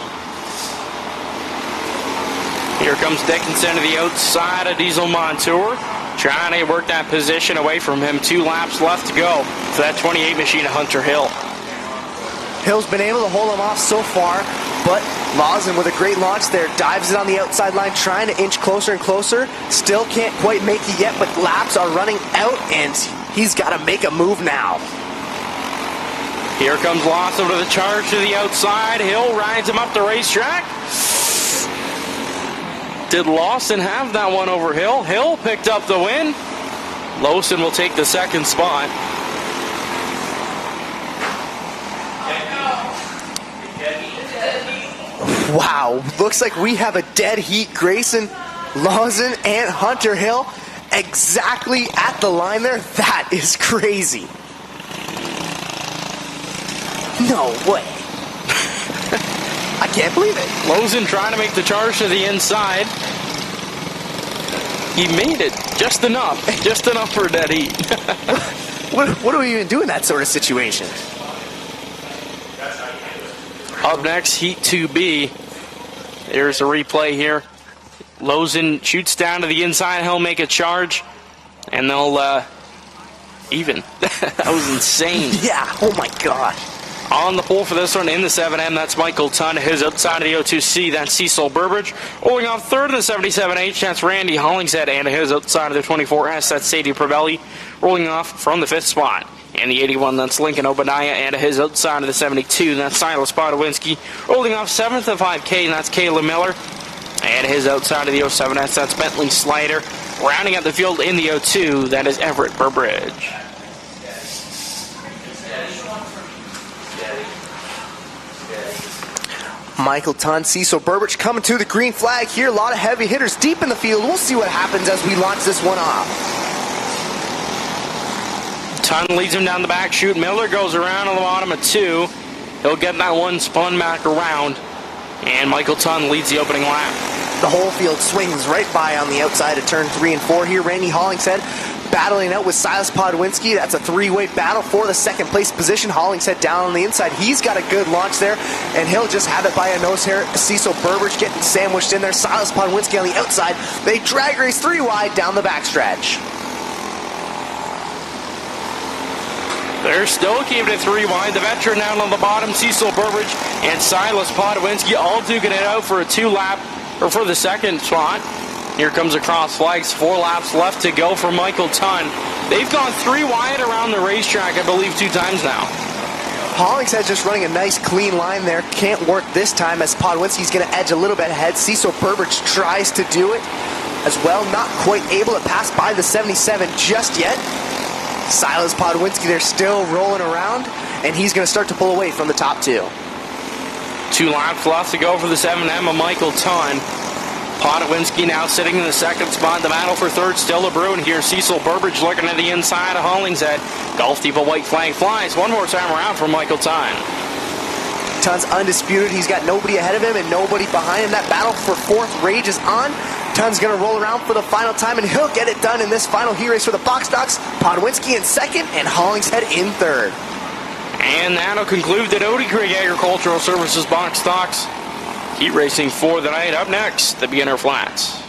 Here comes Dickinson to the outside of Diesel Montour, trying to work that position away from him. 2 laps left to go for that 28 machine of Hunter Hill. Hill's been able to hold him off so far, but Lawson with a great launch there, dives it on the outside line, trying to inch closer and closer. Still can't quite make it yet, but laps are running out, and he's got to make a move now. Here comes Lawson to the charge to the outside. Hill rides him up the racetrack. Did Lawson have that one over Hill? Hill picked up the win. Lawson will take the second spot. Wow, looks like we have a dead heat. Grayson, Lawson, and Hunter Hill exactly at the line there. That is crazy. No way. I can't believe it. Lawson trying to make the charge to the inside. He made it just enough for a dead heat. What do we even do in that sort of situation? Up next, Heat 2B. There's a replay here. Lawson shoots down to the inside. He'll make a charge, and they'll even. That was insane. Yeah, oh my gosh. On the pole for this one in the 7M, that's Michael Tunn. His outside of the O2C, that's Cecil Burbridge. Rolling off third in the 77H, that's Randy Hollingshead. And his outside of the 24S, that's Sadie Pravelli. Rolling off from the 5th spot. And the 81, that's Lincoln Obadiah. And his outside of the 72, that's Silas Podowinski. Rolling off 7th of 5K, and that's Kayla Miller. And his outside of the 07S, that's Bentley Slider. Rounding out the field in the 02, that is Everett Burbridge. Michael Tunn, Cecil Burbridge coming to the green flag here. A lot of heavy hitters deep in the field. We'll see what happens as we launch this one off. Tunn leads him down the back chute. Miller goes around on the bottom of 2. He'll get that one spun back around. And Michael Tunn leads the opening lap. The whole field swings right by on the outside of turn 3 and 4 here. Randy Hollingshead battling out with Silas Podowinski. That's a three-way battle for the second place position. Hollingshead down on the inside. He's got a good launch there, and he'll just have it by a nose hair. Cecil Burbridge getting sandwiched in there. Silas Podowinski on the outside. They drag race 3 wide down the backstretch. They're still keeping it 3 wide. The veteran down on the bottom, Cecil Burbridge and Silas Podowinski all duking it out for a 2-lap, or for the second spot. Here comes a cross flags. 4 laps left to go for Michael Tunn. They've gone 3 wide around the racetrack, I believe, 2 times now. Hollingshead just running a nice clean line there. Can't work this time as Podowinski's going to edge a little bit ahead. Cecil Burbridge tries to do it as well. Not quite able to pass by the 77 just yet. Silas Podowinski, they're still rolling around, and he's going to start to pull away from the top 2. 2 laps left to go for the 7M of Michael Tunn. Podowinski now sitting in the second spot. The battle for third still a brewing here. Cecil Burbridge looking at the inside of Hollingshead. Golf Depot white flag flies one more time around for Michael Tunn. Tunn's undisputed. He's got nobody ahead of him and nobody behind him. That battle for 4th rages on. Tunn's going to roll around for the final time, and he'll get it done in this final heat race for the Box Stocks. Podowinski in second and Hollingshead in third. And that'll conclude the Doty Creek Agricultural Services Box Stocks heat racing for the night. Up next, the beginner flats.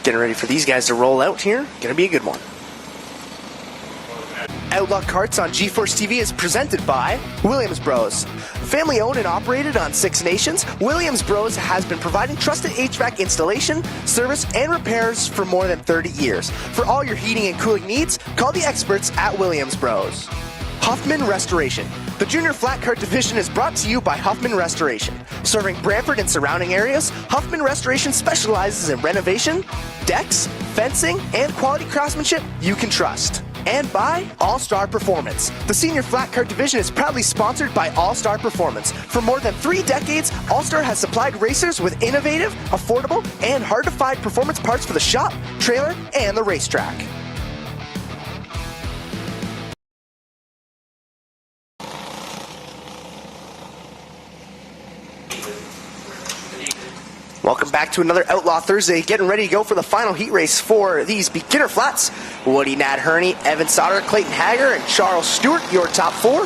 Getting ready for these guys to roll out here. Gonna be a good one. Outlaw Karts on GeForce TV is presented by Williams Bros. Family owned and operated on 6 nations, Williams Bros has been providing trusted HVAC installation, service, and repairs for more than 30 years. For all your heating and cooling needs, call the experts at Williams Bros. Huffman Restoration. The Junior Flat Cart Division is brought to you by Huffman Restoration. Serving Brantford and surrounding areas, Huffman Restoration specializes in renovation, decks, fencing, and quality craftsmanship you can trust. And by All-Star Performance. The Senior Flat Cart Division is proudly sponsored by All-Star Performance. For more than 3 decades, All-Star has supplied racers with innovative, affordable, and hard-to-find performance parts for the shop, trailer, and the racetrack. Welcome back to another Outlaw Thursday. Getting ready to go for the final heat race for these beginner flats. Woody Nadherney, Evan Sauter, Clayton Hager, and Charles Stewart, your top 4.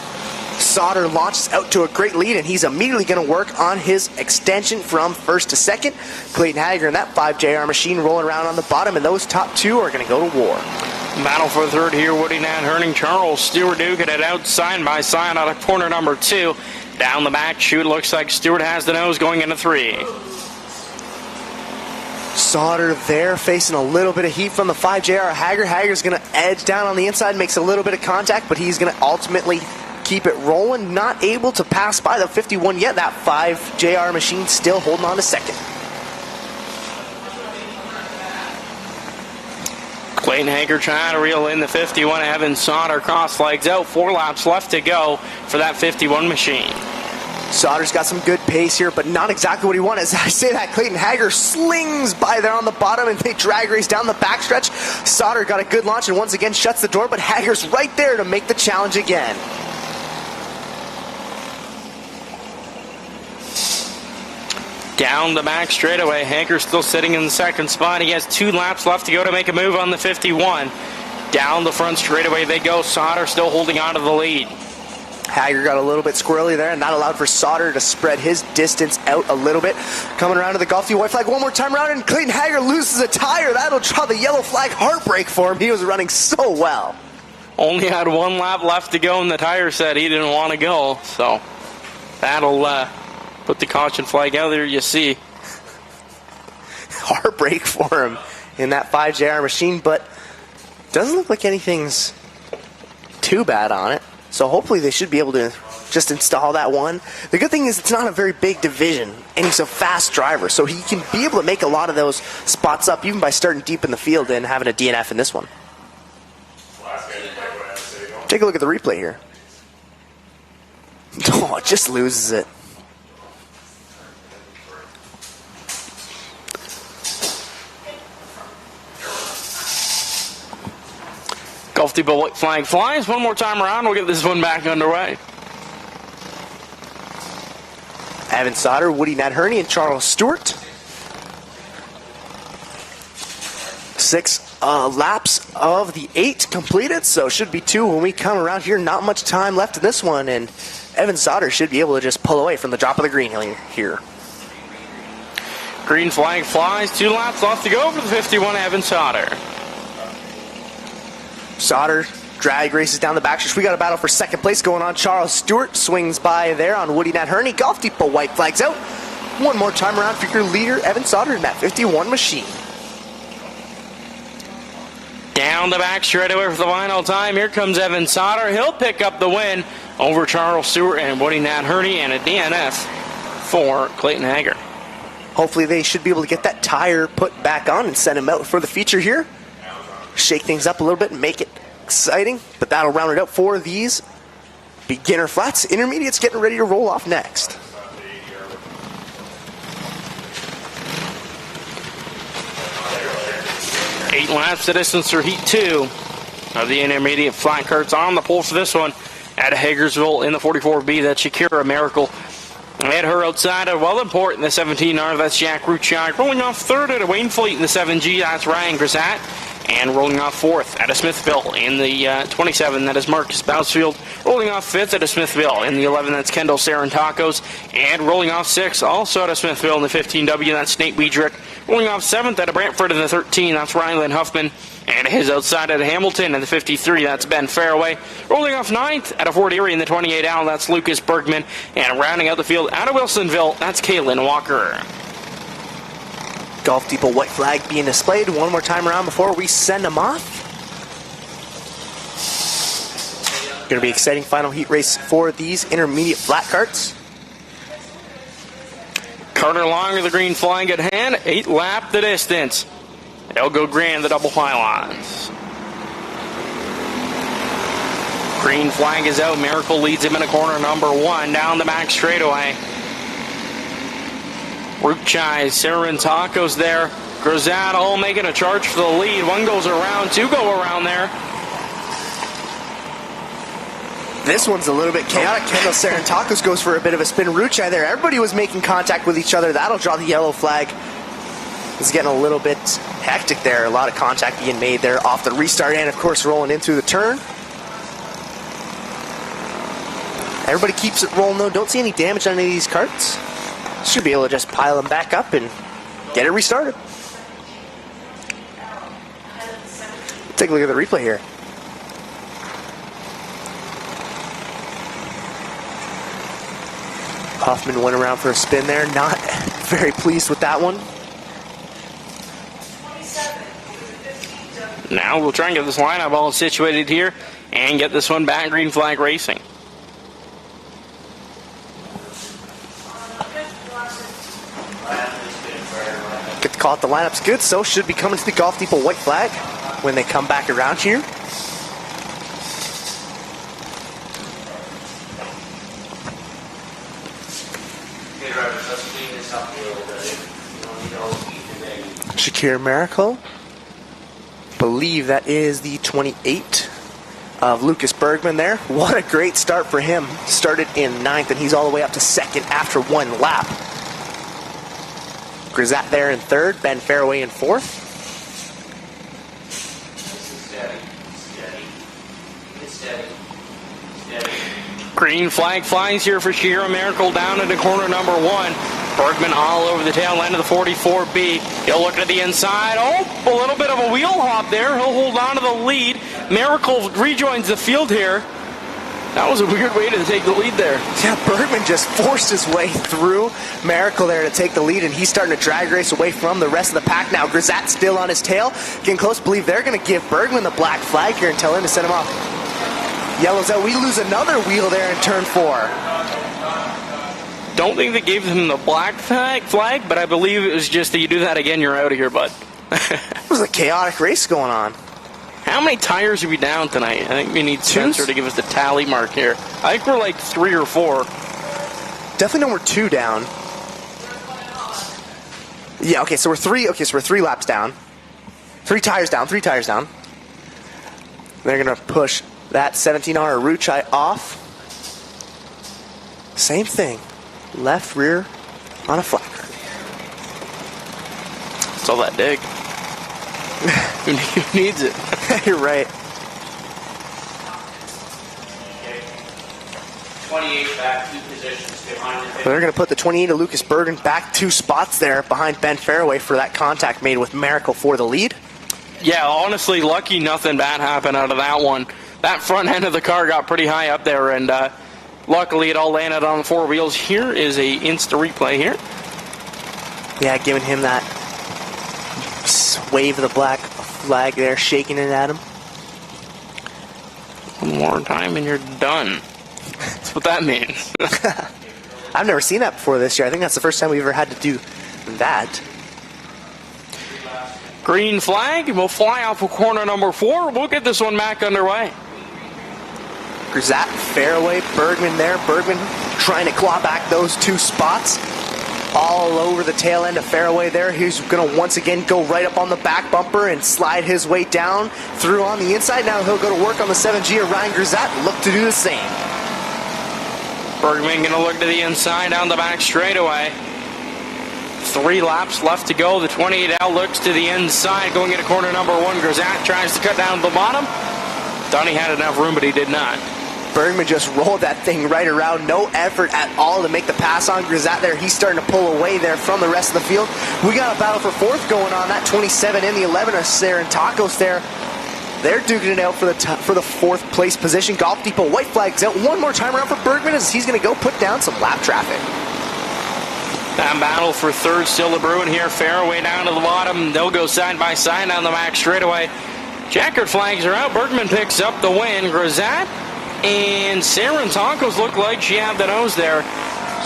Sauter launches out to a great lead, and he's immediately going to work on his extension from first to second. Clayton Hager and that 5JR machine rolling around on the bottom, and those top 2 are going to go to war. Battle for third here. Woody Nadherney, Charles Stewart duking it out side by side out of corner number 2. Down the back chute, looks like Stewart has the nose going into 3. Sauter there facing a little bit of heat from the 5JR Hager. Hager's going to edge down on the inside, makes a little bit of contact, but he's going to ultimately keep it rolling. Not able to pass by the 51 yet. That 5JR machine still holding on to second. Clayton Hager trying to reel in the 51. Evan Sauter cross legs out. 4 laps left to go for that 51 machine. Sauter's got some good pace here, but not exactly what he wanted. As I say that, Clayton Hager slings by there on the bottom, and they drag race down the backstretch. Sauter got a good launch and once again shuts the door, but Hager's right there to make the challenge again. Down the back straightaway, Hager still sitting in the second spot. He has 2 laps left to go to make a move on the 51. Down the front straightaway they go. Sauter still holding on to the lead. Hager got a little bit squirrely there, and that allowed for Sauter to spread his distance out a little bit. Coming around to the Golf Team white flag one more time around, and Clayton Hager loses a tire. That'll draw the yellow flag. Heartbreak for him. He was running so well. Only had 1 lap left to go, and the tire said he didn't want to go. So that'll put the caution flag out there, you see. Heartbreak for him in that 5JR machine, but doesn't look like anything's too bad on it. So hopefully they should be able to just install that one. The good thing is it's not a very big division, and he's a fast driver, so he can be able to make a lot of those spots up even by starting deep in the field and having a DNF in this one. Take a look at the replay here. Oh, it just loses it. Golf Depot white flag flies. One more time around, we'll get this one back underway. Evan Sauter, Woody Nadherney, and Charles Stewart. 6 laps of the 8 completed, so should be 2 when we come around here. Not much time left in this one, and Evan Sauter should be able to just pull away from the drop of the green here. Green flag flies. 2 laps left to go for the 51 Evan Sauter. Sauter drag races down the backstretch. We got a battle for second place going on. Charles Stewart swings by there on Woody Nadherney. Golf Depot white flags out. One more time around for your leader, Evan Sauter, in that 51 machine. Down the back straightaway for the final time. Here comes Evan Sauter. He'll pick up the win over Charles Stewart and Woody Nadherney, and a DNF for Clayton Hager. Hopefully they should be able to get that tire put back on and send him out for the feature here. Shake things up a little bit and make it exciting, but that'll round it out for these beginner flats. Intermediates getting ready to roll off next. Eight laps the distance for Heat 2 of the intermediate flat carts. On the pole for this one at Hagersville in the 44B. That's Shakira Miracle. At her outside of Wellenport in the 17R, that's Jack Ruchak. Rolling off third at a Wainfleet in the 7G, that's Ryan Grisat. And rolling off fourth at a Smithville in the 27, that is Marcus Bousfield. Rolling off fifth at a Smithville in the 11, that's Kendall Sarantakos. And rolling off sixth, also at a Smithville in the 15W, that's Nate Weidrich. Rolling off seventh at a Brantford in the 13, that's Ryland Huffman. And his outside at a Hamilton in the 53, that's Ben Fairway. Rolling off ninth at a Fort Erie in the 28L, that's Lucas Bergman. And rounding out the field out of Wilsonville, that's Kaylin Walker. Golf Depot white flag being displayed one more time around before we send them off. Going to be an exciting final heat race for these intermediate flat carts. Carter Long with the green flag at hand. 8 lap the distance. They'll go grand the double pylons. Green flag is out. Miracle leads him in a corner number 1 down the back straightaway. Ruchai, Sarantakos there. Grisat all making a charge for the lead. 1 goes around, 2 go around there. This one's a little bit chaotic. Kendall Sarantakos goes for a bit of a spin. Ruchai there. Everybody was making contact with each other. That'll draw the yellow flag. It's getting a little bit hectic there. A lot of contact being made there off the restart and, of course, rolling in through the turn. Everybody keeps it rolling, though. Don't see any damage on any of these carts. Should be able to just pile them back up and get it restarted. Take a look at the replay here. Hoffman went around for a spin there. Not very pleased with that one. Now we'll try and get this lineup all situated here and get this one back green flag racing. Get the call at the lineup's good, so should be coming to the Golf Depot white flag when they come back around here. Shakir Miracle. Believe that is the 28 of Lucas Bergman there. What a great start for him. Started in 9th, and he's all the way up to 2nd after 1 lap. Grisat there in 3rd, Ben Fairway in 4th. Green flag flies here for Shakir Miracle down into corner number 1. Bergman all over the tail end of the 44B. He'll look to the inside. Oh, a little bit of a wheel hop there. He'll hold on to the lead. Miracle rejoins the field here. That was a weird way to take the lead there. Yeah, Bergman just forced his way through Miracle there to take the lead, and he's starting to drag race away from the rest of the pack now. Grisat still on his tail. Getting close. Believe they're going to give Bergman the black flag here and tell him to send him off. Yellows out. We lose another wheel there in turn 4. Don't think they gave him the black flag, but I believe it was just that you do that again, you're out of here, bud. It was a chaotic race going on. How many tires are we down tonight? I think we need Spencer to give us the tally mark here. I think we're like 3 or 4. Definitely know we're 2 down. Yeah, okay, so we're 3. Okay, so we're 3 laps down. 3 tires down. 3 tires down. They're gonna push that 17R Ruchai off. Same thing. Left rear on a flatter. It's all that dig. Who needs it? You're right. 28 back 2 positions behind the They're going to put the 28 of Lucas Bergen back 2 spots there behind Ben Fairway for that contact made with Miracle for the lead. Yeah, honestly, lucky nothing bad happened out of that one. That front end of the car got pretty high up there, and luckily it all landed on the 4 wheels. Here is a insta replay here. Yeah, giving him that wave of the black flag there, shaking it at him. One more time and you're done. That's what that means. I've never seen that before this year. I think that's the first time we've ever had to do that. Green flag, we'll fly off of corner number 4. We'll get this one back underway. Grisat, Fairway, Bergman there. Bergman trying to claw back those 2 spots. All over the tail end of Fairway there. He's going to once again go right up on the back bumper and slide his way down through on the inside. Now he'll go to work on the 7G of Ryan Grisat. Look to do the same. Bergman going to look to the inside down the back straightaway. 3 laps left to go. The 28L looks to the inside going into corner number 1. Grisat tries to cut down to the bottom. Thought he had enough room, but he did not. Bergman just rolled that thing right around. No effort at all to make the pass on Grisat there. He's starting to pull away there from the rest of the field. We got a battle for 4th going on. That 27 and the 11 are there, and Tacos there. They're duking it out for the 4th place position. Golf Depot white flags out one more time around for Bergman as he's going to go put down some lap traffic. That battle for 3rd still a brewing here. Fairway down to the bottom. They'll go side by side down the back straightaway. Checkered flags are out. Bergman picks up the win. Grisat and Sarah Tacos look like she had the nose there.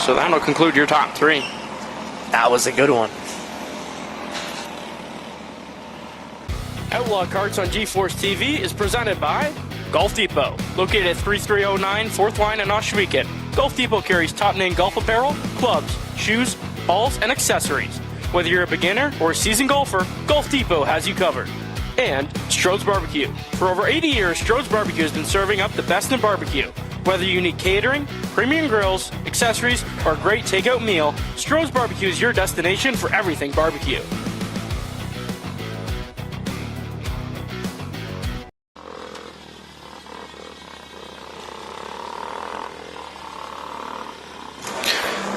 So that'll conclude your top 3. That was a good one. Outlaw Karts on GeForce TV is presented by Golf Depot, located at 3309 4th Line in Ohsweken. Golf Depot carries top-name golf apparel, clubs, shoes, balls, and accessories. Whether you're a beginner or a seasoned golfer, Golf Depot has you covered. And Strode's Barbecue. For over 80 years, Strode's Barbecue has been serving up the best in barbecue. Whether you need catering, premium grills, accessories, or a great takeout meal, Strode's Barbecue is your destination for everything barbecue.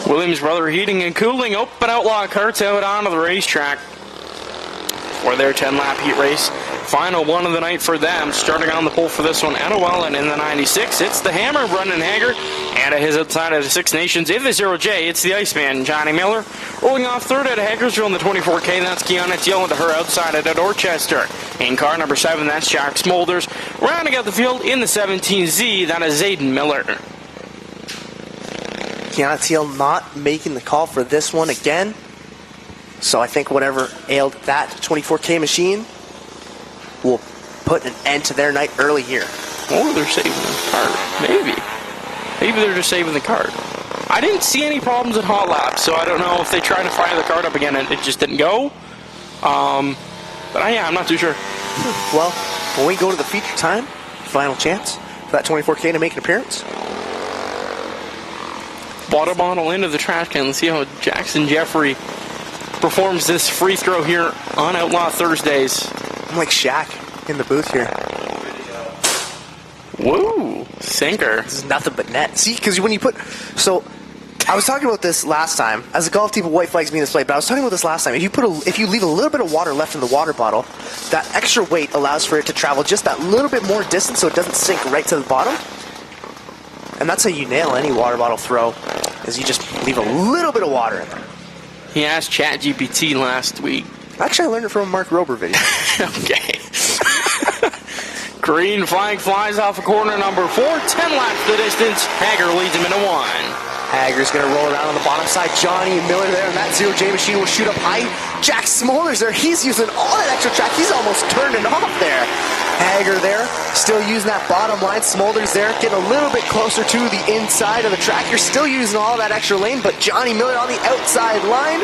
Williams Brother Heating and Cooling open Outlaw Karts out onto the racetrack for their 10-lap heat race. Final one of the night for them. Starting on the pole for this one, Annawellen in the 96. It's the Hammer, Brendan Hager. And at his outside of the Six Nations, in the 0J, it's the Iceman, Johnny Miller. Rolling off 3rd at Hagersville in the 24K, that's Kiana Teal to her outside at Dorchester. In car number 7, that's Jack Smolders. Rounding out the field in the 17Z, that is Zayden Miller. Kiana Teal not making the call for this one again. So I think whatever ailed that 24K machine will put an end to their night early here. Or they're saving the card. Maybe. Maybe they're just saving the card. I didn't see any problems at hot laps, so I don't know if they tried to fire the kart up again and it just didn't go. But yeah, I'm not too sure. Well, when we go to the feature time, final chance for that 24K to make an appearance. Water bottle into the trash can. Let's see how Jackson Jeffrey performs this free throw here on Outlaw Thursdays. I'm like Shaq in the booth here. Woo! Sinker. This is nothing but net. See, because when you put... So, I was talking about this last time. As a golf team, white flags being displayed, but I was talking about this last time. If you leave a little bit of water left in the water bottle, that extra weight allows for it to travel just that little bit more distance so it doesn't sink right to the bottom. And that's how you nail any water bottle throw, is you just leave a little bit of water in there. He asked ChatGPT last week. Actually, I learned it from a Mark Rober video. Okay. Green flag flies off of corner number 4. 10 laps the distance. Hager leads him into 1. Hager's going to roll around on the bottom side. Johnny Miller there, and that 0J machine will shoot up high. Jack Smolders there. He's using all that extra track. He's almost turned it off there. Hager there, still using that bottom line. Smolders there, getting a little bit closer to the inside of the track. You're still using all that extra lane, but Johnny Miller on the outside line,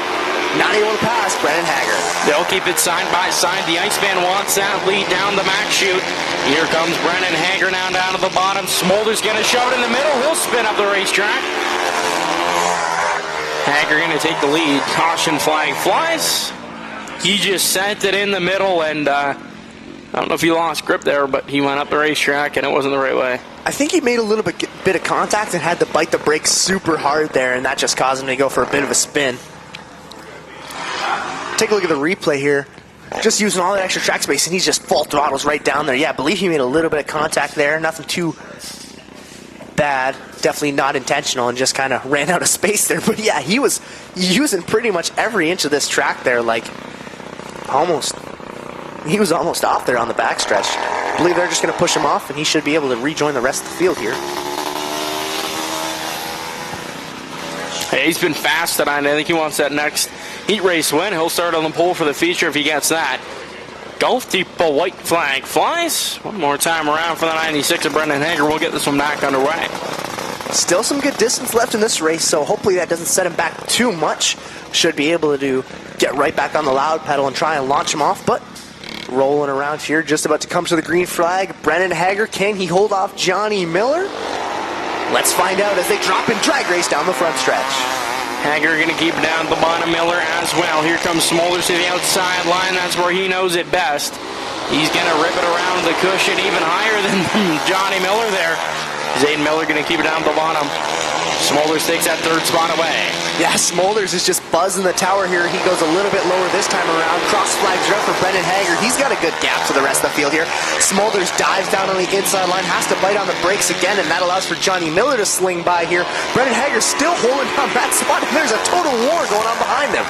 not able to pass Brennan Hager. They'll keep it side by side. The Iceman wants that lead down the max chute. Here comes Brennan Hager now down to the bottom. Smolders going to shove it in the middle. He'll spin up the racetrack. Hager going to take the lead. Caution flag flies. He just sent it in the middle, and I don't know if he lost grip there, but he went up the racetrack, and it wasn't the right way. I think he made a little bit of contact and had to bite the brakes super hard there, and that just caused him to go for a bit of a spin. Take a look at the replay here. Just using all that extra track space, and he's just full throttles right down there. Yeah, I believe he made a little bit of contact there. Nothing too bad. Definitely not intentional, and just kind of ran out of space there. But yeah, he was using pretty much every inch of this track there, like almost. He was almost off there on the backstretch. I believe they're just going to push him off, and he should be able to rejoin the rest of the field here. Hey, he's been fast tonight. I think he wants that next heat race win. He'll start on the pole for the feature if he gets that. Golf Depot white flag flies. One more time around for the 96 of Brendan Hager. We'll get this one back underway. Still some good distance left in this race, so hopefully that doesn't set him back too much. Should be able to get right back on the loud pedal and try and launch him off, but rolling around here, just about to come to the green flag. Brendan Hager, can he hold off Johnny Miller? Let's find out as they drop in drag race down the front stretch. Hager going to keep it down to the bottom. Miller as well. Here comes Smolders to the outside line. That's where he knows it best. He's going to rip it around the cushion even higher than Johnny Miller there. Zayden Miller going to keep it down to the bottom. Smolders takes that third spot away. Yeah, Smolders is just buzzing the tower here. He goes a little bit lower this time around. Cross flags are up for Brendan Hager. He's got a good gap to the rest of the field here. Smolders dives down on the inside line, has to bite on the brakes again, and that allows for Johnny Miller to sling by here. Brendan Hager still holding on that spot, and there's a total war going on behind him.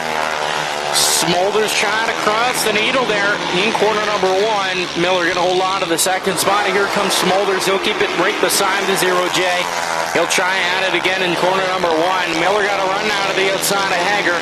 Smolders trying to cross the needle there in corner number 1. Miller going to hold on to the second spot. And here comes Smolders. He'll keep it right beside the 0J. He'll try at it again in corner number 1. Miller got to run now to the outside of Hager.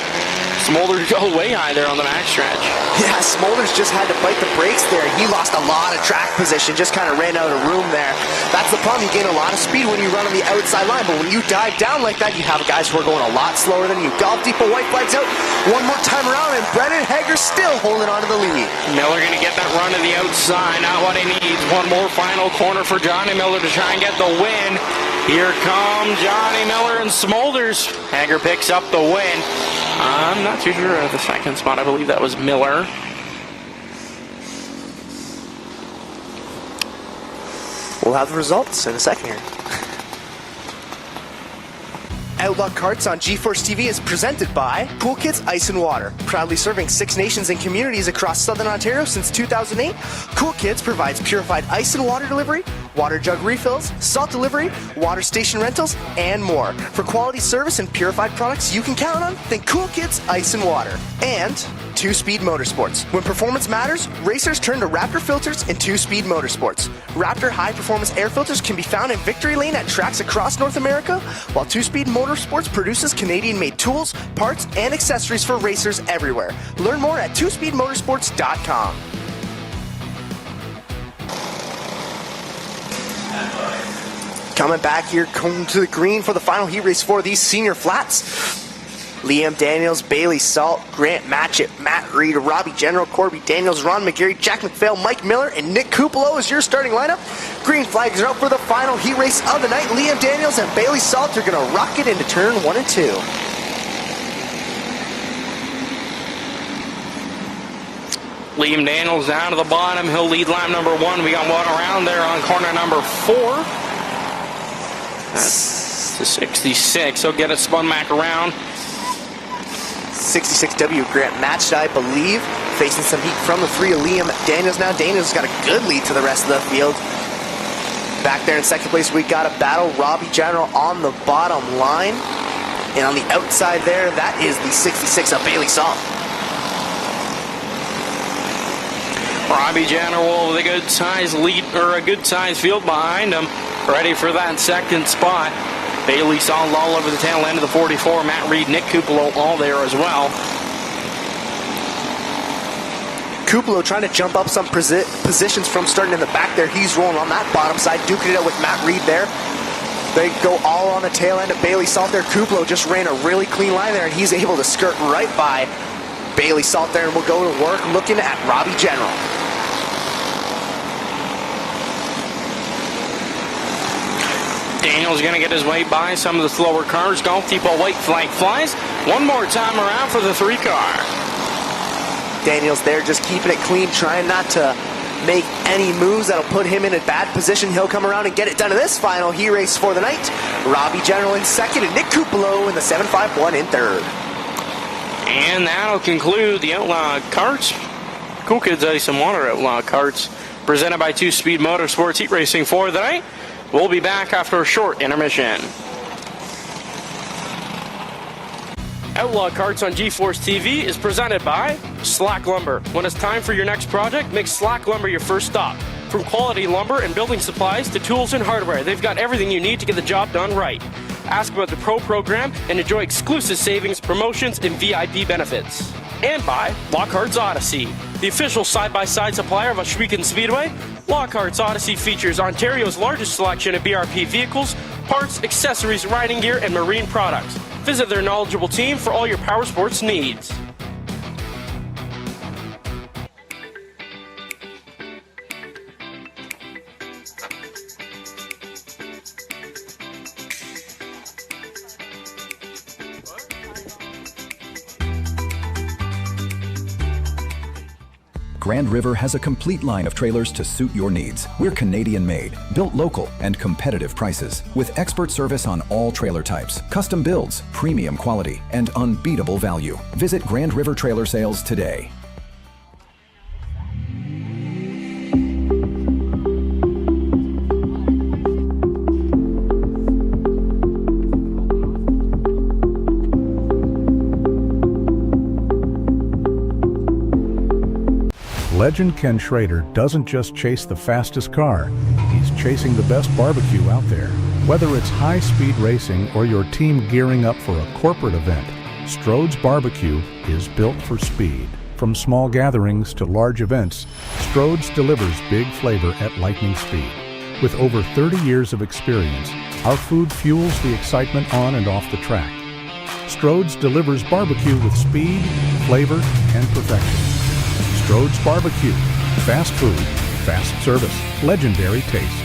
Smolders go way high there on the back stretch. Yeah, Smolders just had to bite the brakes there. He lost a lot of track position, just kind of ran out of room there. That's the problem. You gain a lot of speed when you run on the outside line, but when you dive down like that, you have guys who are going a lot slower than you. Golf Depot white flags out. One more time around, and Brendan Hager still holding on to the lead. Miller going to get that run to the outside. Not what he needs. One more final corner for Johnny Miller to try and get the win. Here come Johnny Miller and Smolders. Hager picks up the win. I'm not too sure of the second spot. I believe that was Miller. We'll have the results in a second here. Outlaw Karts on GeForce TV is presented by Cool Kids Ice and Water. Proudly serving 6 nations and communities across Southern Ontario since 2008, Cool Kids provides purified ice and water delivery, water jug refills, salt delivery, water station rentals, and more. For quality service and purified products you can count on, think Cool Kids Ice and Water. And 2-Speed Motorsports. When performance matters, racers turn to Raptor filters and 2-Speed Motorsports. Raptor high-performance air filters can be found in Victory Lane at tracks across North America, while 2-Speed Motorsports produces Canadian-made tools, parts, and accessories for racers everywhere. Learn more at 2speedmotorsports.com. Coming back here, going to the green for the final heat race for these senior flats. Liam Daniels, Bailey Salt, Grant Matchett, Matt Reed, Robbie General, Corby Daniels, Ron McGarry, Jack McPhail, Mike Miller, and Nick Kupalo is your starting lineup. Green flags are out for the final heat race of the night. Liam Daniels and Bailey Salt are going to rock it into turn 1 and 2. Liam Daniels down to the bottom. He'll lead lap number 1. We got one around there on corner number 4. That's the 66. He'll get it spun back around. 66W Grant matched, I believe. Facing some heat from the 3 of Liam Daniels now. Daniels got a good lead to the rest of the field. Back there in second place, we got a battle. Robbie General on the bottom line. And on the outside there, that is the 66 of Bailey Salt. Robbie General with a good size lead, or a good size field behind him. Ready for that second spot. Bailey Salt all over the tail end of the 44. Matt Reed, Nick Kupalo all there as well. Kupalo trying to jump up some positions from starting in the back there. He's rolling on that bottom side, duking it out with Matt Reed there. They go all on the tail end of Bailey Salt there. Kupalo just ran a really clean line there, and he's able to skirt right by Bailey Salt there, and we'll go to work looking at Robbie General. Daniel's going to get his way by some of the slower cars. Golf Depot white flag flies. One more time around for the 3 car. Daniels there just keeping it clean, trying not to make any moves that'll put him in a bad position. He'll come around and get it done in this final heat race for the night. Robbie General in second and Nick Kupalo in the 751 in third. And that'll conclude the Outlaw Karts. Cool Kids Ice and Water Outlaw Karts, presented by 2 Speed Motorsports Heat Racing for the night. We'll be back after a short intermission. Outlaw Karts on GeForce TV is presented by Slack Lumber. When it's time for your next project, make Slack Lumber your first stop. From quality lumber and building supplies to tools and hardware, they've got everything you need to get the job done right. Ask about the Pro Program and enjoy exclusive savings, promotions, and VIP benefits. And by Lockhart's Odyssey, the official side-by-side supplier of Ohsweken Speedway. Lockhart's Odyssey features Ontario's largest selection of BRP vehicles, parts, accessories, riding gear, and marine products. Visit their knowledgeable team for all your power sports needs. Grand River has a complete line of trailers to suit your needs. We're Canadian-made, built local, and competitive prices, with expert service on all trailer types, custom builds, premium quality, and unbeatable value. Visit Grand River Trailer Sales today. Legend Ken Schrader doesn't just chase the fastest car, he's chasing the best barbecue out there. Whether it's high-speed racing or your team gearing up for a corporate event, Strode's Barbecue is built for speed. From small gatherings to large events, Strode's delivers big flavor at lightning speed. With over 30 years of experience, our food fuels the excitement on and off the track. Strode's delivers barbecue with speed, flavor, and perfection. Strode's Barbecue. Fast food, fast service, legendary taste.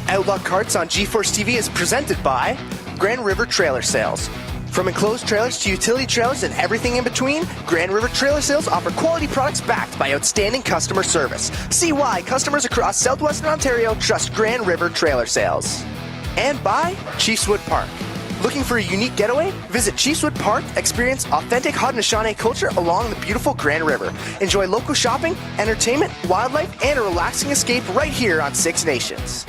Outlaw Karts on GeForce TV is presented by Grand River Trailer Sales. From enclosed trailers to utility trailers and everything in between, Grand River Trailer Sales offer quality products backed by outstanding customer service. See why customers across southwestern Ontario trust Grand River Trailer Sales. And by Chiefswood Park. Looking for a unique getaway? Visit Chiefswood Park, experience authentic Haudenosaunee culture along the beautiful Grand River. Enjoy local shopping, entertainment, wildlife, and a relaxing escape right here on Six Nations.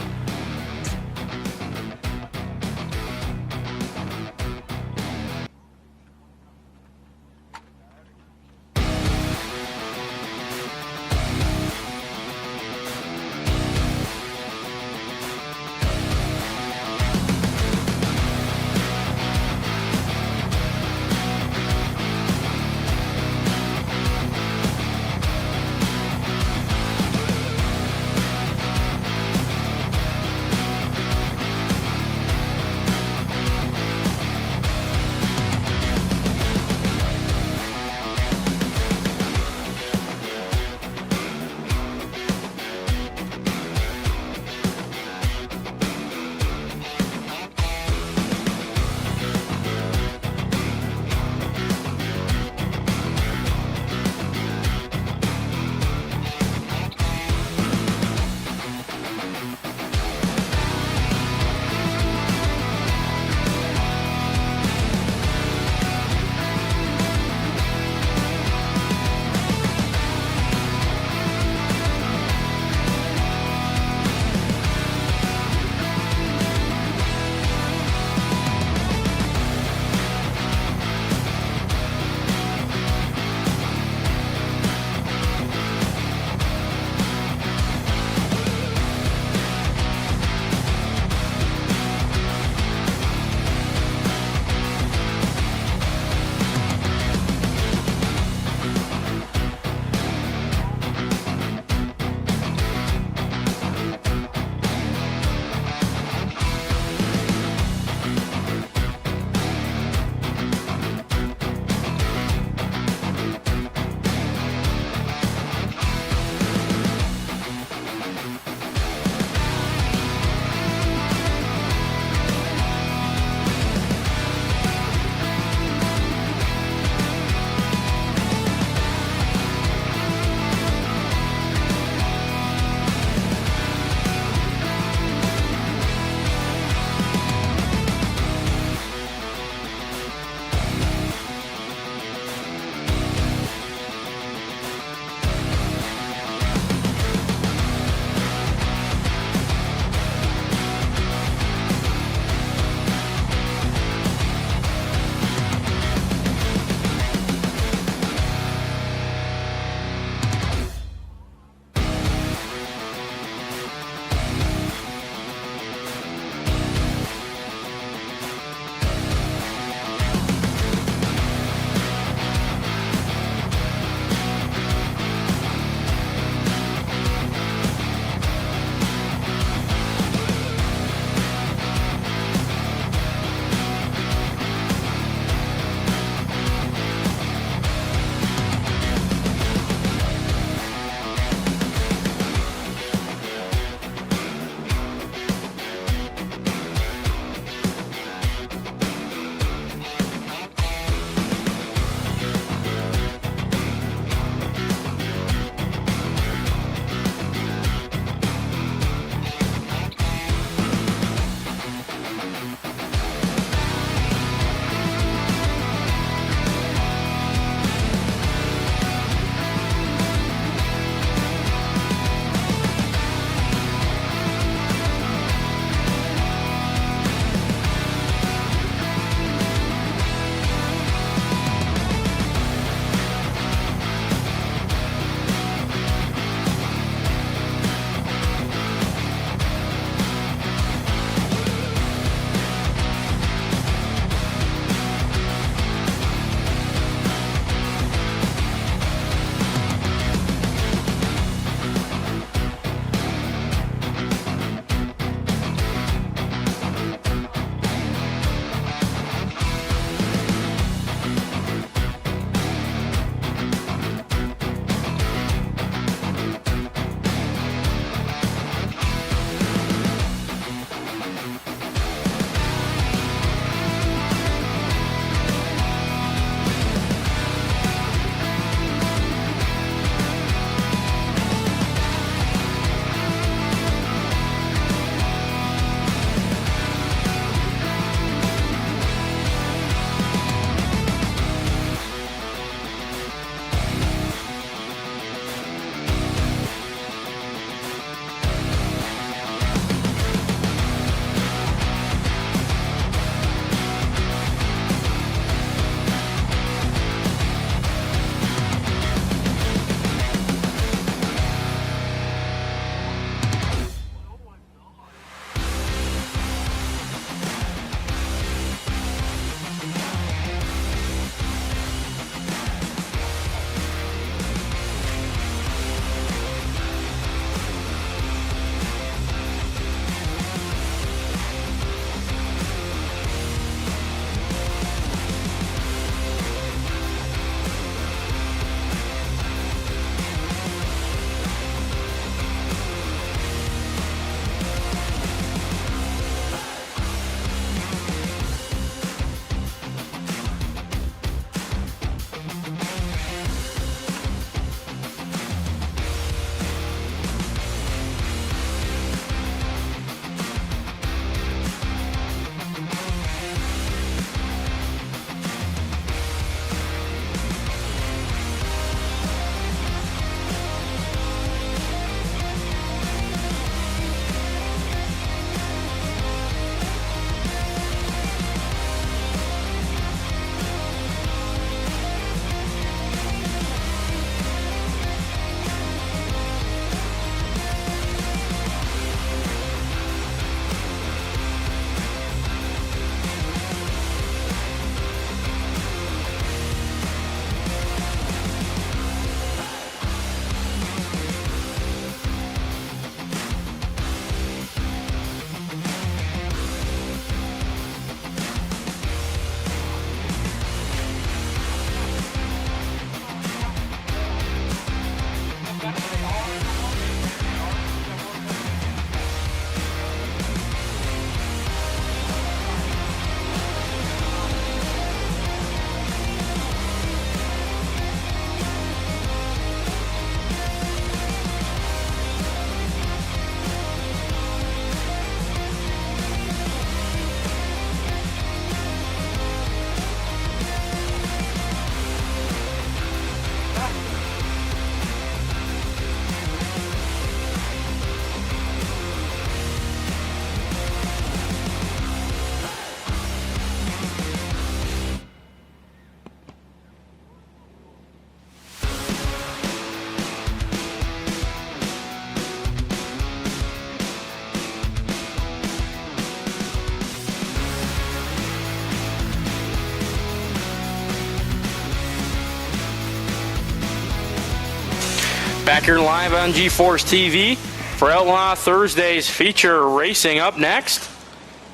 Back here live on G-Force TV for Outlaw Thursday's feature racing. Up next,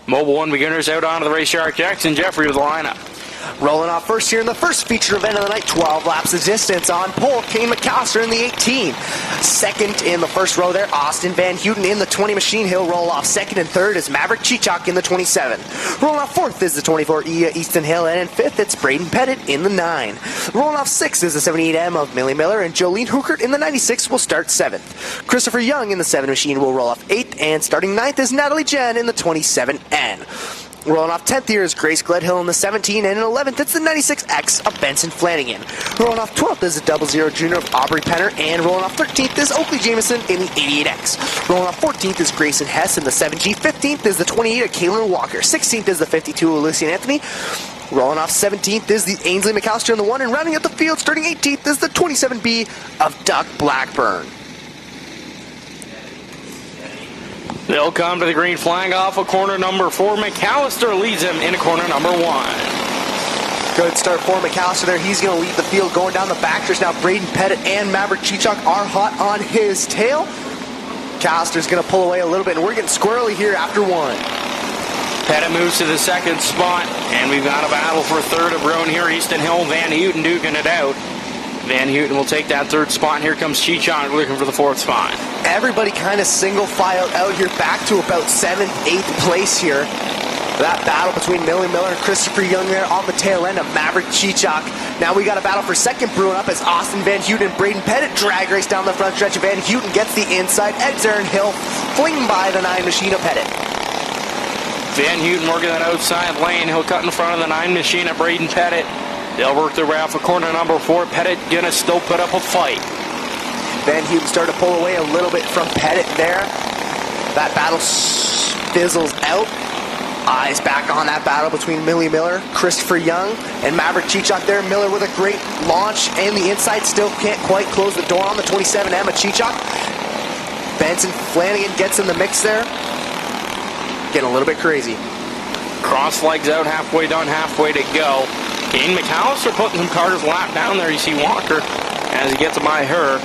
Mobile One beginners out onto the racetrack. Jackson Jeffrey with the lineup. Rolling off first here in the first feature event of the night, 12 laps of distance. On pole, Kane McAllister in the 18. Second in the first row there, Austin Van Houten in the 20 machine. He'll roll off second, and third is Maverick Chichok in the 27. Rolling off fourth is the 24 Easton Hill, and in fifth it's Braden Pettit in the 9. Rolling off sixth is the 78M of Millie Miller, and Jolene Hookert in the 96 will start seventh. Christopher Young in the 7 machine will roll off eighth, and starting ninth is Natalie Jen in the 27N. Rolling off 10th here is Grace Gledhill in the 17, and in 11th it's the 96X of Benson Flanagan. Rolling off 12th is the 00 Junior of Aubrey Penner, and rolling off 13th is Oakley Jameson in the 88X. Rolling off 14th is Grayson Hess in the 7G. 15th is the 28 of Kaylin Walker. 16th is the 52 of Lucian Anthony. Rolling off 17th is the Ainsley McAllister in the 1, and rounding out the field starting 18th is the 27B of Doug Blackburn. They'll come to the green flag off of corner number 4. McAllister leads him into corner number 1. Good start for McAllister there. He's going to lead the field going down the backstretch now. Braden Pettit and Maverick Chichok are hot on his tail. McAllister's going to pull away a little bit, and we're getting squirrely here after 1. Pettit moves to the second spot, and we've got a battle for third of roan here. Easton Hill, Van Houten duking it out. Van Houten will take that third spot. Here comes Chichok looking for the fourth spot. Everybody kind of single file out here back to about 7th, 8th place here. That battle between Millie Miller and Christopher Young there on the tail end of Maverick Chichok. Now we got a battle for second brewing up as Austin Van Houten and Braden Pettit drag race down the front stretch. Van Houten gets the inside. Eggs Aaron Hill fling by the 9 machine of Pettit. Van Houten working that outside lane. He'll cut in front of the 9 machine of Braden Pettit. They'll work their way off of corner number 4. Pettit gonna still put up a fight. Van Houten started to pull away a little bit from Pettit there. That battle fizzles out. Eyes back on that battle between Millie Miller, Christopher Young, and Maverick Chichok there. Miller with a great launch and the inside, still can't quite close the door on the 27M of Chichok. Benson Flanagan gets in the mix there. Getting a little bit crazy. Cross legs out, halfway done, halfway to go. Kane McAllister putting some cars lap down there. You see Walker as he gets by her.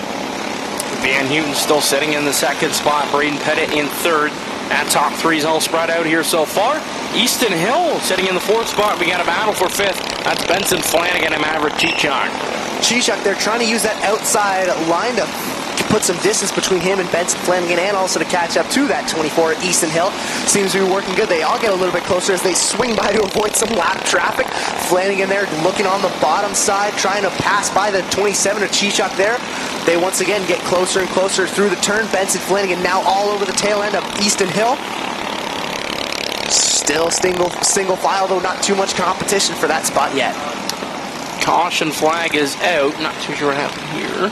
Van Houten still sitting in the second spot. Braden Pettit in third. That top three's all spread out here so far. Easton Hill sitting in the fourth spot. We got a battle for fifth. That's Benson Flanagan and Maverick Chichok. Chichok, they're trying to use that outside line to put some distance between him and Benson Flanagan, and also to catch up to that 24 at Easton Hill. Seems to be working good. They all get a little bit closer as they swing by to avoid some lap traffic. Flanagan there looking on the bottom side, trying to pass by the 27 of Chichok there. They once again get closer and closer through the turn. Benson Flanagan now all over the tail end of Easton Hill. Still single file, though not too much competition for that spot yet. Caution flag is out. Not too sure what happened here.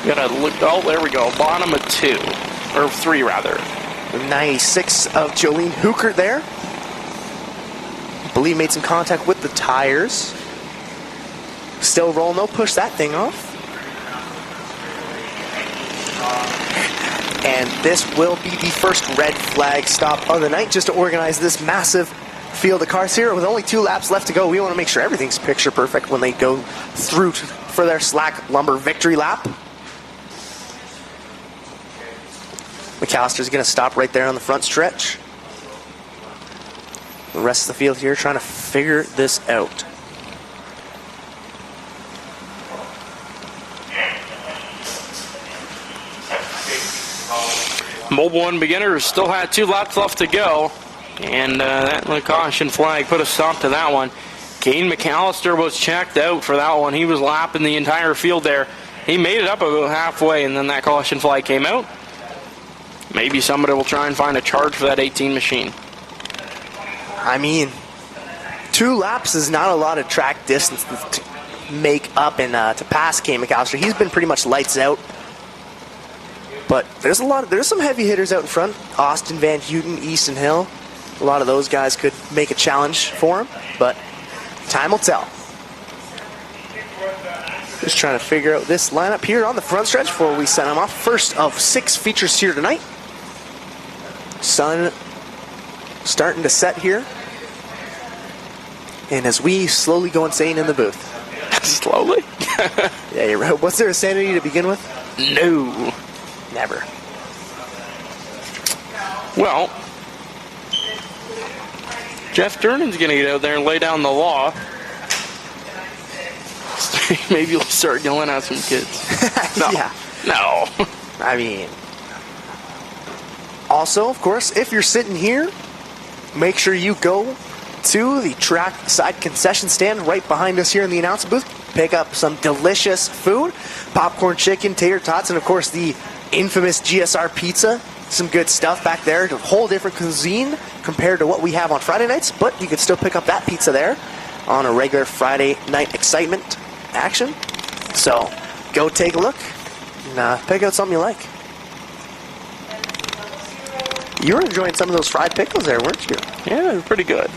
Gotta look. Oh, there we go. Bottom of 2. Or 3, rather. The 96 of Jolene Hookert there. I believe made some contact with the tires. Still rolling though. Push that thing off. And this will be the first red flag stop of the night, just to organize this massive field of cars here. With only 2 laps left to go, we want to make sure everything's picture perfect when they go through for their Slack Lumber victory lap. McAllister's going to stop right there on the front stretch. The rest of the field here trying to figure this out. Mobile One beginners still had 2 laps left to go, and that caution flag put a stop to that one. Kane McAllister was checked out for that one. He was lapping the entire field there. He made it up about halfway, and then that caution flag came out. Maybe somebody will try and find a charge for that 18 machine. I mean, 2 laps is not a lot of track distance to make up and to pass Kane McAllister. He's been pretty much lights out. But there's some heavy hitters out in front. Austin Van Houten, Easton Hill. A lot of those guys could make a challenge for him, but time will tell. Just trying to figure out this lineup here on the front stretch before we send them off. First of 6 features here tonight. Sun starting to set here. And as we slowly go insane in the booth. Slowly? Yeah, you're right. What's their sanity to begin with? No. Never. Well, Jeff Durnan's going to get out there and lay down the law. Maybe you'll start yelling at some kids. No. Yeah. No. I mean, also, of course, if you're sitting here, make sure you go to the track side concession stand right behind us here in the announcement booth. Pick up some delicious food, popcorn chicken, tater tots, and of course the infamous GSR pizza. Some good stuff back there. A whole different cuisine compared to what we have on Friday nights, but you can still pick up that pizza there on a regular Friday night excitement action. So go take a look and pick out something you like. You were enjoying some of those fried pickles there, weren't you? Yeah, they're pretty good.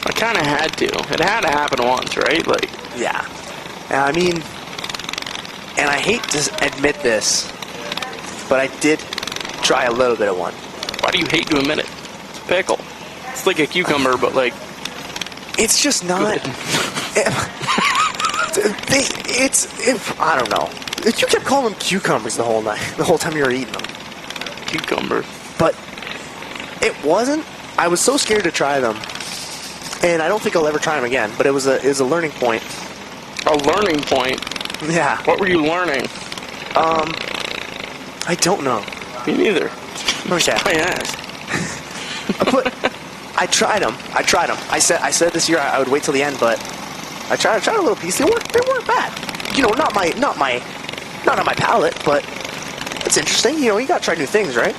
I kind of had to. It had to happen once, right? Like, yeah. I mean, and I hate to admit this, but I did try a little bit of one. why do you hate to admit it? It's a pickle. It's like a cucumber, but like... It's just not... I don't know. You kept calling them cucumbers the whole time you were eating them. Cucumber. But it wasn't. I was so scared to try them. And I don't think I'll ever try them again, but it was a learning point. A learning point? Yeah. What were you learning? I don't know. Me neither. Okay. I asked. But I tried them. I said this year I would wait till the end, but I tried a little piece. They weren't bad. You know, not on my palate, but it's interesting. You know, you gotta try new things, right?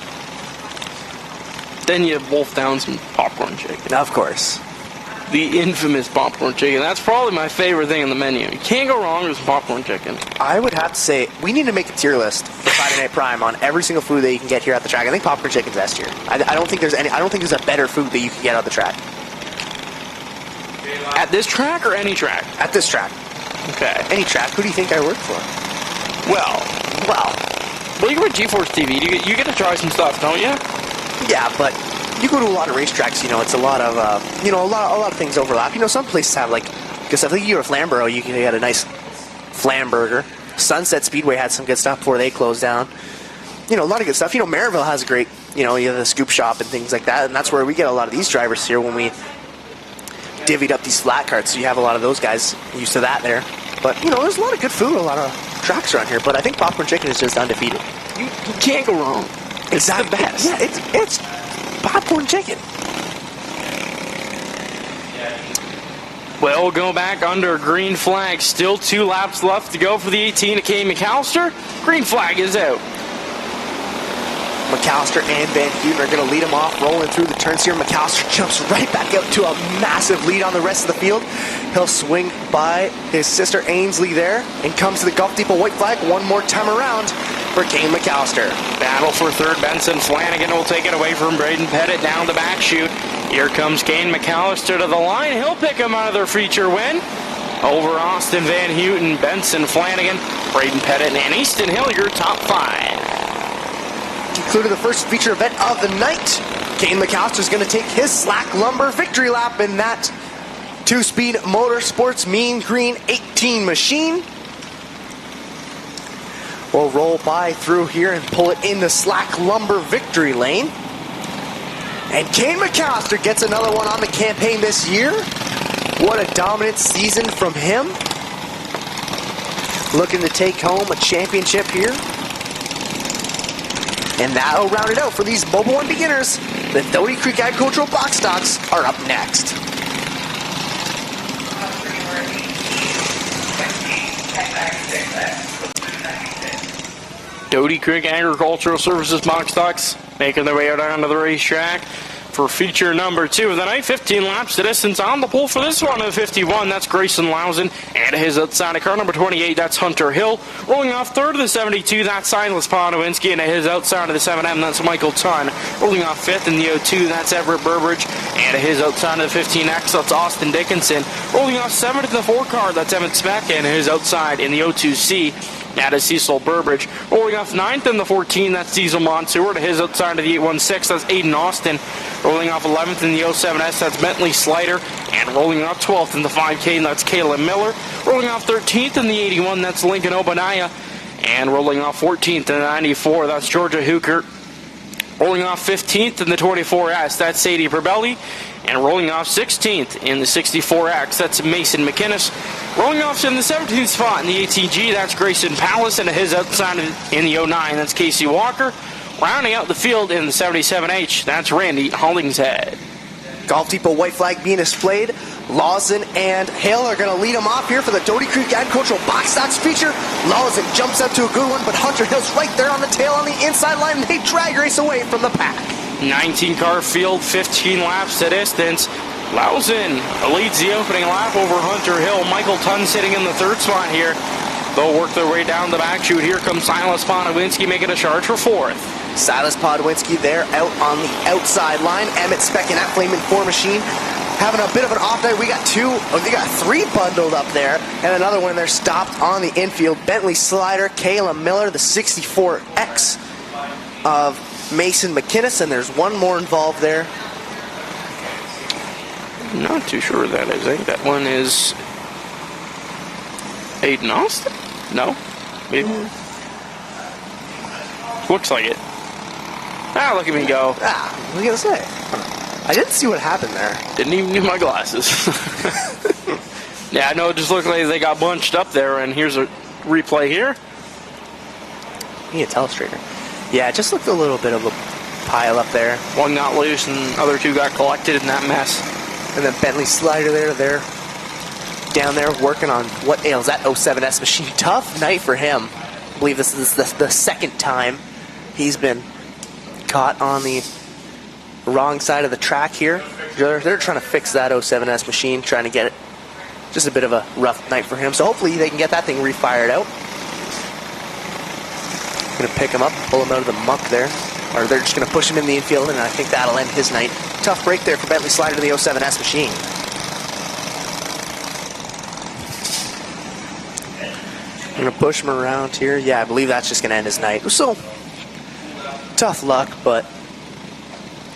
Then you wolf down some popcorn chicken. Of course. The infamous popcorn chicken. That's probably my favorite thing on the menu. You can't go wrong with some popcorn chicken. I would have to say, we need to make a tier list for Friday Night Prime on every single food that you can get here at the track. I think popcorn chicken's S tier. I don't think there's a better food that you can get on the track. At this track or any track? At this track. Okay. Any track. Who do you think I work for? Well, you go with GeForce TV. You get to try some stuff, don't you? Yeah, but you go to a lot of racetracks, you know, it's a lot of, a lot of things overlap. You know, some places have, like, because I think you go to Flamborough, you can get a nice flam burger. Sunset Speedway had some good stuff before they closed down. You know, a lot of good stuff. You know, Maryville has a great, you know, you have the scoop shop and things like that, and that's where we get a lot of these drivers here when we divvied up these flat carts, so you have a lot of those guys used to that there. But, you know, there's a lot of good food, a lot of tracks around here, but I think popcorn chicken is just undefeated. You can't go wrong. It's the best. Yeah, it's popcorn chicken. Well, go back under green flag. Still 2 laps left to go for the 18 of Kane McAllister. Green flag is out. McAllister and Van Houten are going to lead him off, rolling through the turns here. McAllister jumps right back out to a massive lead on the rest of the field. He'll swing by his sister Ainsley there and comes to the Gulf Depot white flag one more time around for Kane McAllister. Battle for third. Benson Flanagan will take it away from Braden Pettit down the back chute. Here comes Kane McAllister to the line. He'll pick him out of their feature win. Over Austin Van Houten, Benson Flanagan, Braden Pettit, and Easton Hill, your top 5. Concluded the first feature event of the night. Kane McAllister is going to take his Slack Lumber victory lap in that 2-speed Motorsports Mean Green 18 machine. We'll roll by through here and pull it in the Slack Lumber victory lane. And Kane McAllister gets another one on the campaign this year. What a dominant season from him. Looking to take home a championship here. And that'll round it out for these Mobile 1 beginners. The Doty Creek Agricultural Box Stocks are up next. Doty Creek Agricultural Services box stocks making their way out onto the racetrack for feature number 2 of the night. 15 laps to distance on the pole for this one of 51. That's Grayson Lowson. And his outside of car number 28, that's Hunter Hill. Rolling off third of the 72, that's Silas Ponowinski. And his outside of the 7M, that's Michael Tunn. Rolling off fifth in the 02, that's Everett Burbridge. And his outside of the 15X, that's Austin Dickinson. Rolling off seventh in the 4 car, that's Emmett Speck. And his outside in the 02C, that is Cecil Burbridge. Rolling off 9th in the 14, that's Diesel Montour. To his outside of the 816, that's Aiden Austin. Rolling off 11th in the 07S, that's Bentley Slider. And rolling off 12th in the 5K, that's Kayla Miller. Rolling off 13th in the 81, that's Lincoln Obadiah. And rolling off 14th in the 94, that's Georgia Hooker. Rolling off 15th in the 24S, that's Sadie Perbelli. And rolling off 16th in the 64X, that's Mason McInnes. Rolling off in the 17th spot in the ATG, that's Grayson Palace. And his outside in the 09, that's Casey Walker. Rounding out the field in the 77H, that's Randy Hollingshead. Golf Depot white flag being displayed. Lawson and Hill are going to lead them off here for the Doty Creek Agricultural Box Stocks feature. Lawson jumps up to a good one, but Hunter Hill's right there on the tail on the inside line, and they drag race away from the pack. 19-car field, 15 laps to distance. Lawson leads the opening lap over Hunter Hill. Michael Tunn sitting in the third spot here. They'll work their way down the back chute. Here comes Silas Ponowinski making a charge for fourth. Silas Podwinski there out on the outside line. Emmett Speck in that Flaming 4 machine having a bit of an off night. We got three bundled up there, and another one there stopped on the infield. Bentley Slider, Kayla Miller, the 64X of Mason McInnes, and there's one more involved there. Not too sure that is. I think that one is Aiden Austin? No? Maybe. Looks like it. Ah, look at me go. What are you going to say? I didn't see what happened there. Didn't even need my glasses. Yeah, I know it just looked like they got bunched up there, and here's a replay here. You need a telestrator. Yeah, it just looked a little bit of a pile up there. One got loose, and the other two got collected in that mess. And then Bentley Slider there down there working on what ails that 07S machine. Tough night for him. I believe this is the second time he's been caught on the wrong side of the track here. They're trying to fix that 07S machine, trying to get it. Just a bit of a rough night for him. So hopefully they can get that thing refired out. Going to pick him up, pull him out of the muck there. Or they're just going to push him in the infield, and I think that'll end his night. Tough break there for Bentley Slider to the 07S machine. I'm going to push him around here. Yeah, I believe that's just going to end his night. So, tough luck, but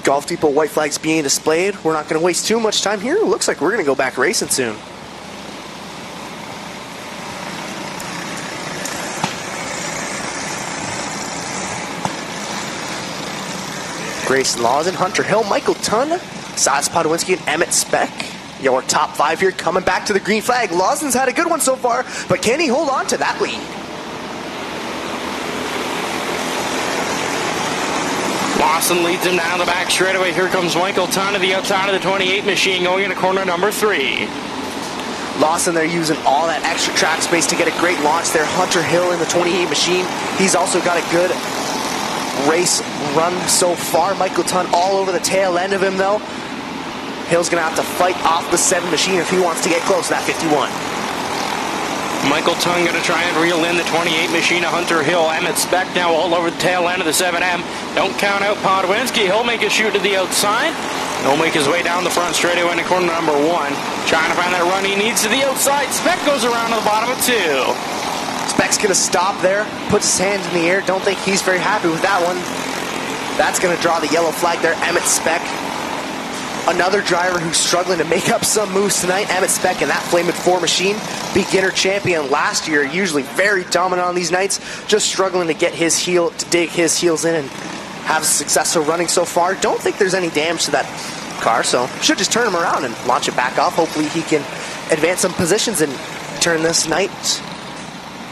Golf Depot white flags being displayed. We're not going to waste too much time here. It looks like we're going to go back racing soon. Grayson Lawson, Hunter Hill, Michael Tunn, Silas Podwinski, and Emmett Speck. Your top five here coming back to the green flag. Lawson's had a good one so far, but can he hold on to that lead? Lawson leads him down the back straightaway. Here comes Michael Tunn to the outside of the 28 machine going into corner number 3. Lawson, they're using all that extra track space to get a great launch there. Hunter Hill in the 28 machine. He's also got a good race run so far. Michael Tunn all over the tail end of him though. Hill's going to have to fight off the 7 machine if he wants to get close to that 51. Michael Tunn going to try and reel in the 28 machine of Hunter Hill. Emmett Speck now all over the tail end of the 7M. Don't count out Podwinski. He'll make a shoot to the outside. He'll make his way down the front straightaway into corner number 1. Trying to find that run he needs to the outside. Speck goes around to the bottom of 2. Speck's going to stop there, puts his hands in the air. Don't think he's very happy with that one. That's going to draw the yellow flag there. Emmett Speck, another driver who's struggling to make up some moves tonight. Emmett Speck in that Flaming 4 machine, beginner champion last year, usually very dominant on these nights, just struggling to get his heel, to dig his heels in and have successful running so far. Don't think there's any damage to that car, so should just turn him around and launch it back off. Hopefully he can advance some positions and turn this night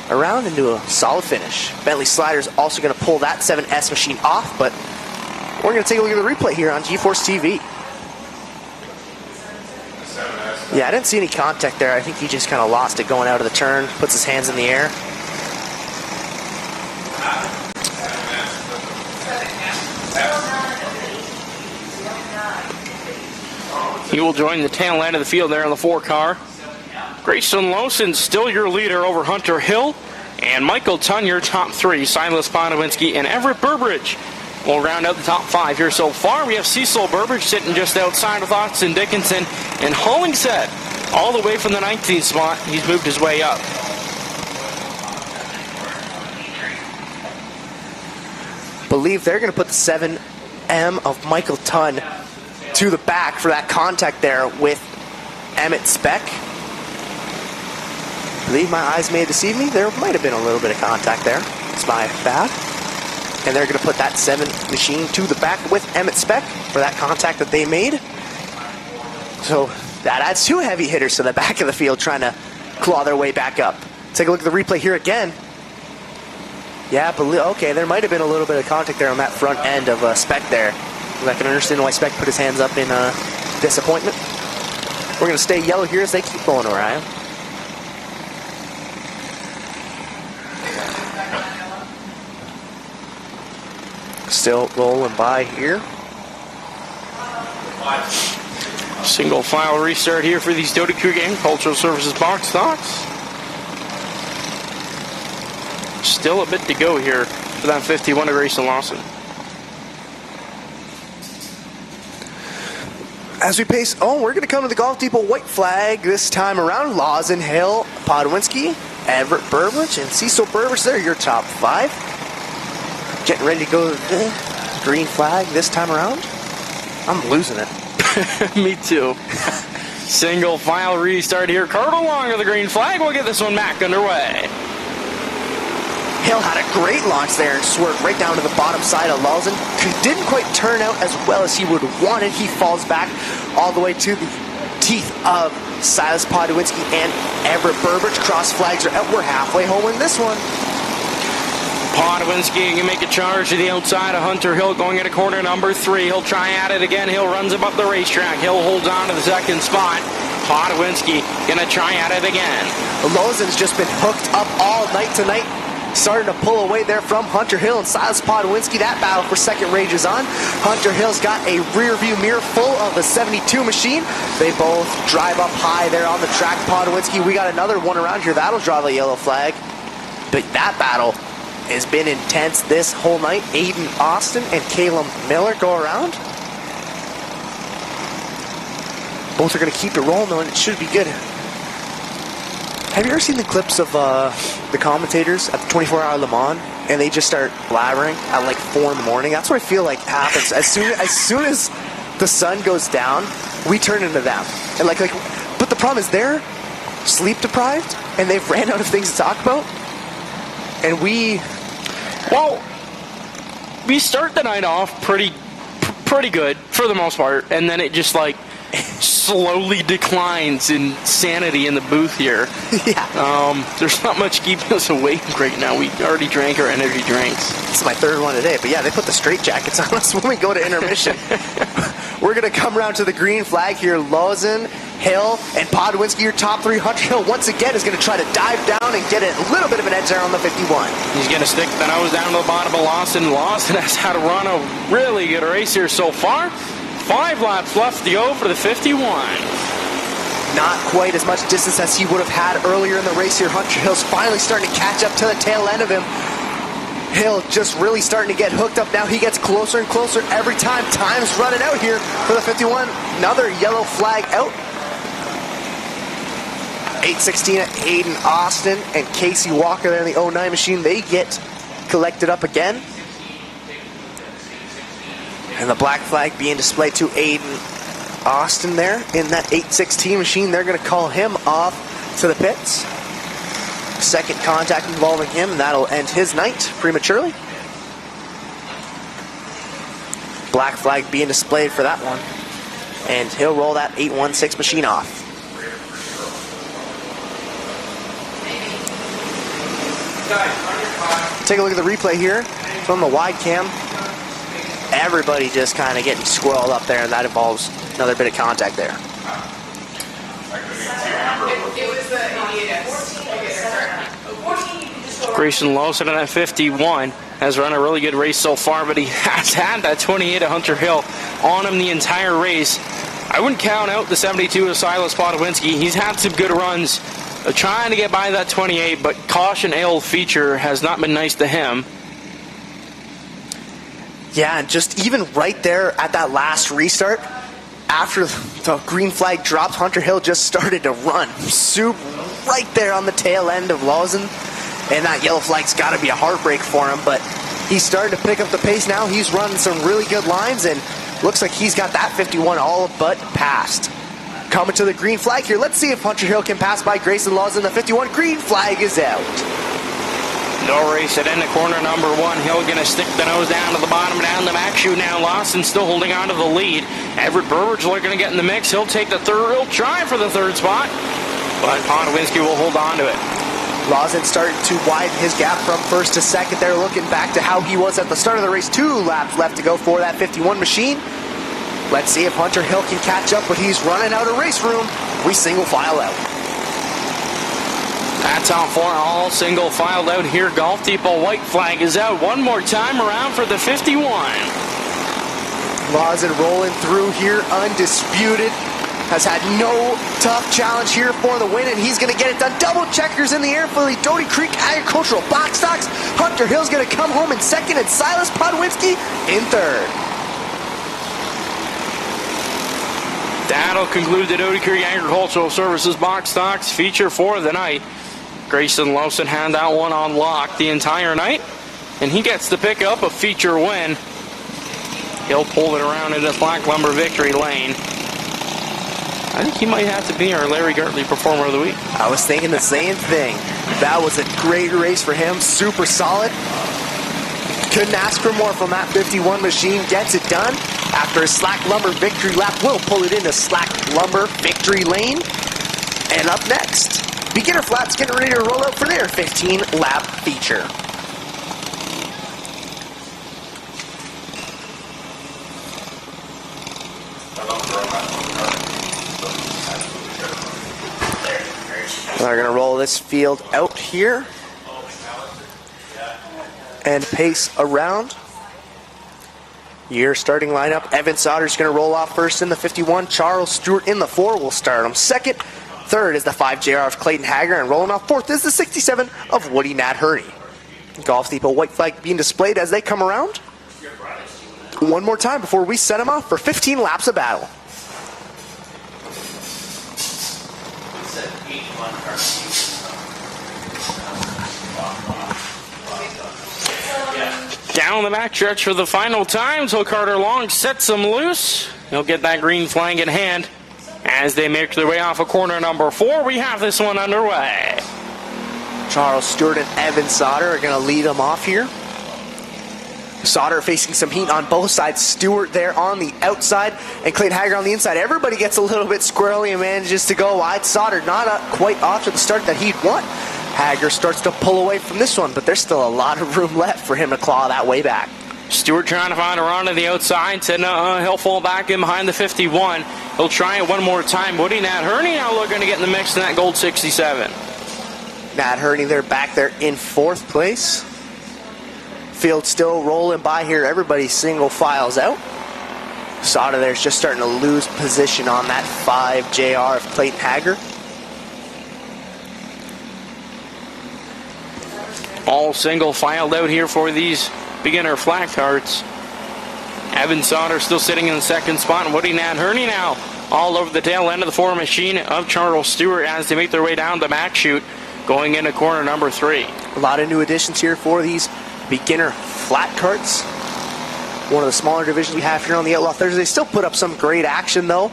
around into a solid finish. Bentley Slider's also going to pull that 7S machine off, but we're going to take a look at the replay here on GeForce TV. Yeah, I didn't see any contact there. I think he just kind of lost it going out of the turn, puts his hands in the air. He will join the tail end of the field there in the 4 car. Grayson Lawson still your leader over Hunter Hill. And Michael Tunn, your top 3. Silas Ponowinski and Everett Burbridge will round out the top 5 here so far. We have Cecil Burbridge sitting just outside with Austin Dickinson. And Hollingshead all the way from the 19th spot. He's moved his way up. Believe they're going to put the 7M of Michael Tunn to the back for that contact there with Emmett Speck. believe my eyes may have deceived me. There might have been a little bit of contact there. It's my bad. And they're going to put that 7 machine to the back with Emmett Speck for that contact that they made. So that adds 2 heavy hitters to the back of the field trying to claw their way back up. Take a look at the replay here again. Yeah, okay, there might have been a little bit of contact there on that front end of Speck there. I can understand why Speck put his hands up in disappointment. We're going to stay yellow here as they keep going around. Still rolling by here. Single file restart here for these Dota Crew Agricultural Services box stocks. Still a bit to go here for that 51 to Grayson Lawson. As we pace, we're going to come to the Golf Depot white flag this time around. Lawson, Hill, Podwinski, Everett Burbridge, and Cecil Burbridge. They're your top 5. Getting ready to go to the green flag this time around. I'm losing it. Me too. Single file restart here. Cardinal along with the green flag. We'll get this one back underway. Hill had a great launch there and swerved right down to the bottom side of Lawson. Didn't quite turn out as well as he would have wanted. He falls back all the way to the teeth of Silas Podwinski and Everett Burbridge. Cross flags are out. We're halfway home in this one. Podwinski can make a charge to the outside of Hunter Hill going into corner number 3. He'll try at it again. Hill runs him up the racetrack. Hill holds on to the second spot. Podwinski gonna try at it again. Lawson's just been hooked up all night tonight. Starting to pull away there from Hunter Hill and Silas Podwinski. That battle for second rages on. Hunter Hill's got a rear view mirror full of the 72 machine. They both drive up high there on the track. Podwinski, we got another one around here. That'll draw the yellow flag. But that battle has been intense this whole night. Aiden Austin and Caleb Miller go around. Both are going to keep it rolling though, and it should be good. Have you ever seen the clips of the commentators at the 24-hour Le Mans, and they just start blabbering at like 4 in the morning? That's what I feel like happens. As soon as the sun goes down, we turn into them. And but the problem is they're sleep deprived, and they've ran out of things to talk about. And we start the night off pretty good for the most part, and then it just like slowly declines in sanity in the booth here. Yeah. There's not much keeping us awake right now. We already drank our energy drinks. This is my 3rd one today, but yeah, they put the straight jackets on us when we go to intermission. We're going to come around to the green flag here. Lawson, Hill, and Podwinski, your top 3. Hunter Hill, once again, is going to try to dive down and get a little bit of an edge there on the 51. He's going to stick the nose down to the bottom of Lawson. Lawson has had to run a really good race here so far. 5 laps left to go for the 51. Not quite as much distance as he would have had earlier in the race here. Hunter Hill's finally starting to catch up to the tail end of him. Hill just really starting to get hooked up now. He gets closer and closer every time. Time's running out here for the 51. Another yellow flag out. 8:16 at Aiden Austin and Casey Walker there in the 09 machine. They get collected up again. And the black flag being displayed to Aiden Austin there in that 8:16 machine. They're going to call him off to the pits. Second contact involving him, and that'll end his night prematurely. Black flag being displayed for that one. And he'll roll that 816 machine off. Take a look at the replay here from the wide cam. Everybody just kind of getting squirreled up there, and that involves another bit of contact there. Grayson Lawson at 51 has run a really good race so far, but he has had that 28 at Hunter Hill on him the entire race. I wouldn't count out the 72 of Silas Podwinski. He's had some good runs trying to get by that 28, but caution ale feature has not been nice to him. Yeah, and just even right there at that last restart, after the green flag dropped, Hunter Hill just started to run. Soup right there on the tail end of Lawson. And that yellow flag's got to be a heartbreak for him, but he's starting to pick up the pace now. He's running some really good lines, and looks like he's got that 51 all but passed. Coming to the green flag here. Let's see if Hunter Hill can pass by Grayson Laws in the 51. Green flag is out. No race at end of corner number 1. Hill going to stick the nose down to the bottom, down the back chute now. Lawson still holding on to the lead. Everett Burbridge looking to get in the mix. He'll take the third. He'll try for the third spot, but Podwinski will hold on to it. Lawson starting to widen his gap from first to second there, looking back to how he was at the start of the race. 2 laps left to go for that 51 machine. Let's see if Hunter Hill can catch up, but he's running out of race room. We single file out. That's how far all single filed out here. Golf Depot white flag is out. One more time around for the 51. Lawson rolling through here, undisputed. Has had no tough challenge here for the win, and he's going to get it done. Double checkers in the air for the Doty Creek Agricultural Box Stocks. Hunter Hill's going to come home in second, and Silas Podwinski in third. That'll conclude the Doty Creek Agricultural Services Box Stocks feature for the night. Grayson Lawson had that one on lock the entire night, and he gets to pick up a feature win. He'll pull it around into Black Lumber Victory Lane. I think he might have to be our Larry Gartley Performer of the Week. I was thinking the same thing. That was a great race for him. Super solid. Couldn't ask for more from that 51 machine. Gets it done. After a Slack Lumber Victory Lap, we'll pull it into Slack Lumber Victory Lane. And up next, Beginner Flats getting ready to roll out for their 15-lap feature. They're going to roll this field out here and pace around. Your starting lineup, Evan Sauter's going to roll off first in the 51. Charles Stewart in the 4 will start him second. Third is the 5 JR of Clayton Hager, and rolling off fourth is the 67 of Woody Nat Hurney. Golf Depot white flag being displayed as they come around. One more time before we set them off for 15 laps of battle. Down the backstretch for the final time, so Carter Long sets them loose. He'll get that green flag in hand. As they make their way off of corner number 4, we have this one underway. Charles Stewart and Evan Sauter are going to lead them off here. Sauter facing some heat on both sides. Stewart there on the outside and Clayton Hager on the inside. Everybody gets a little bit squirrely and manages to go wide. Sauter not quite off to the start that he'd want. Hager starts to pull away from this one, but there's still a lot of room left for him to claw that way back. Stewart trying to find a run to the outside. Said he'll fall back in behind the 51. He'll try it one more time. Woody Nat Hurney now looking to get in the mix in that gold 67. Nat Hurney, they're back there in 4th place. Field still rolling by here. Everybody single files out. Sauter there's just starting to lose position on that 5 JR of Clayton Hager. All single filed out here for these beginner flat carts. Evan Sauter still sitting in the second spot, and Woody Nat Hurney now all over the tail end of the 4 machine of Charles Stewart as they make their way down the back chute going into corner number 3. A lot of new additions here for these beginner flat carts. One of the smaller divisions we have here on the Outlaw Thursday. They still put up some great action though.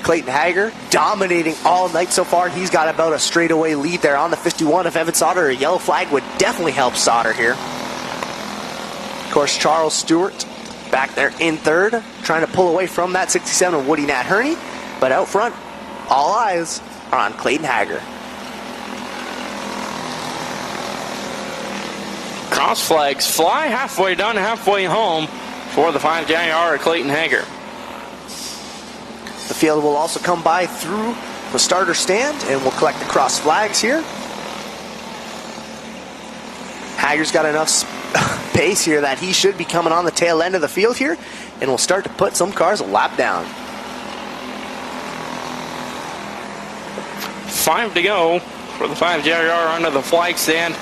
Clayton Hager dominating all night so far. He's got about a straightaway lead there on the 51 of Evan Sauter. A yellow flag would definitely help Sauter here. Of course, Charles Stewart back there in 3rd, trying to pull away from that 67 of Woody Nat Hurney. But out front, all eyes are on Clayton Hager. Cross flags fly, halfway done, halfway home for the 5 JR of Clayton Hager. The field will also come by through the starter stand, and we'll collect the cross flags here. Hager's got enough pace here that he should be coming on the tail end of the field here, and we'll start to put some cars a lap down. 5 to go for the 5 JR under the flag stand.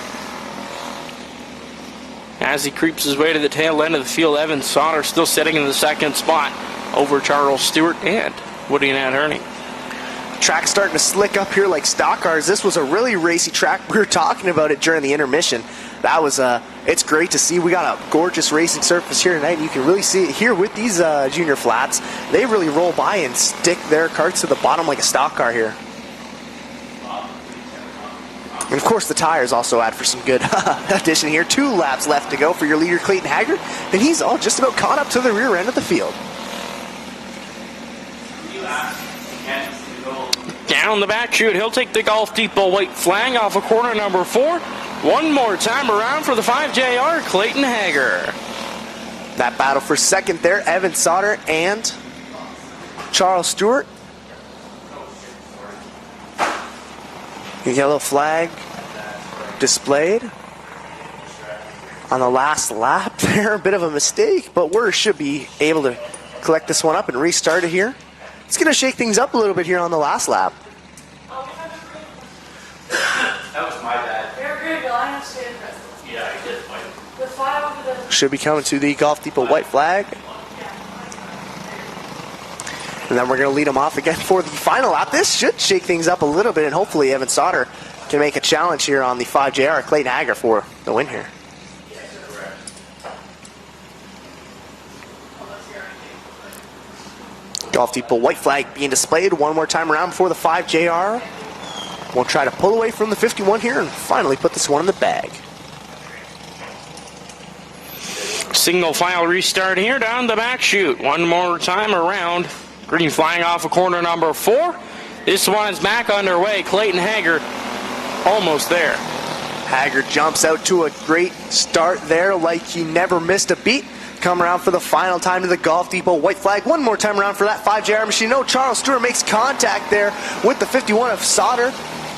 As he creeps his way to the tail end of the field, Evan Sauter still sitting in the second spot over Charles Stewart and Woody Nat Hurney. Track's starting to slick up here like stock cars. This was a really racy track. We were talking about it during the intermission. that was it's great to see. We got a gorgeous racing surface here tonight. You can really see it here with these junior flats. They really roll by and stick their karts to the bottom like a stock car here. And of course the tires also add for some good addition here. 2 laps left to go for your leader Clayton Haggard, and he's all just about caught up to the rear end of the field. Down the back chute, he'll take the Golf Depot white flag off of corner number 4. One more time around for the 5JR, Clayton Hager. That battle for second there, Evan Sauter and Charles Stewart. Yellow flag displayed on the last lap there. A bit of a mistake, but we should be able to collect this one up and restart it here. It's going to shake things up a little bit here on the last lap. That was my bad. Yeah, I did. Should be coming to the Golf Depot white flag. And then we're going to lead them off again for the final lap. This should shake things up a little bit, and hopefully Evan Sauter can make a challenge here on the 5JR Clayton Hager for the win here. Golf Depot white flag being displayed one more time around before the 5JR. We'll try to pull away from the 51 here and finally put this one in the bag. Single file restart here down the back chute. One more time around. Green flying off of corner number 4. This one is back underway. Clayton Hager almost there. Hager jumps out to a great start there like he never missed a beat. Come around for the final time to the Golf Depot white flag. One more time around for that 5JR machine. No, Charles Stewart makes contact there with the 51 of Sauter.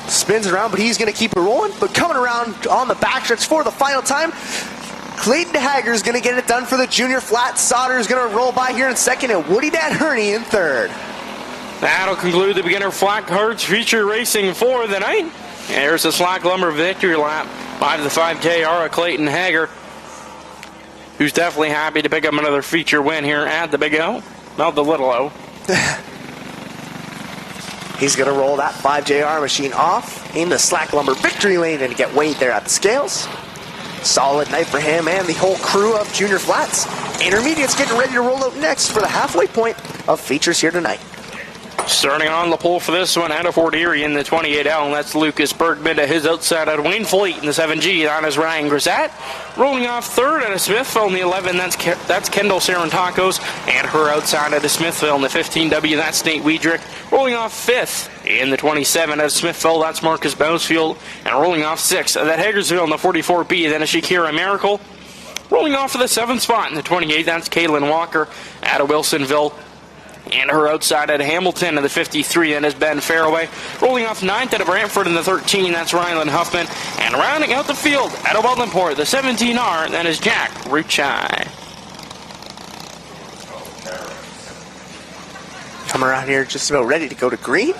Spins around, but he's going to keep it rolling. But coming around on the backstretch for the final time, Clayton Hager is going to get it done for the junior flat. Sauter is going to roll by here in second, and Woody Dad Herney in third. That'll conclude the beginner flat karts feature racing for the night. There's a slack lumber victory lap by the 5JR Clayton Hager, who's definitely happy to pick up another feature win here at the Big O. Not the Little O. He's going to roll that 5JR machine off in the slack lumber victory lane and get weighed there at the scales. Solid night for him and the whole crew of junior flats. Intermediates getting ready to roll out next for the halfway point of features here tonight. Starting on the pole for this one, out of Fort Erie in the 28L, and that's Lucas Bergman to his outside at Wayne Fleet in the 7G. On his Ryan Grisette. Rolling off third out of Smithville in the 11, that's Kendall Sarantakos. And her outside out of Smithville in the 15W, that's Nate Weidrich. Rolling off fifth in the 27 out of Smithville, that's Marcus Bousfield. And rolling off sixth at Hagersville in the 44B, then a Shakira Miracle. Rolling off for the 7th spot in the 28, that's Kaylin Walker out of Wilsonville. And her outside at Hamilton in the 53, then is Ben Fairway. Rolling off 9th at Brantford in the 13, that's Rylan Huffman. And rounding out the field at Wellingport, the 17R, then is Jack Ruchai. Come around here just about ready to go to green.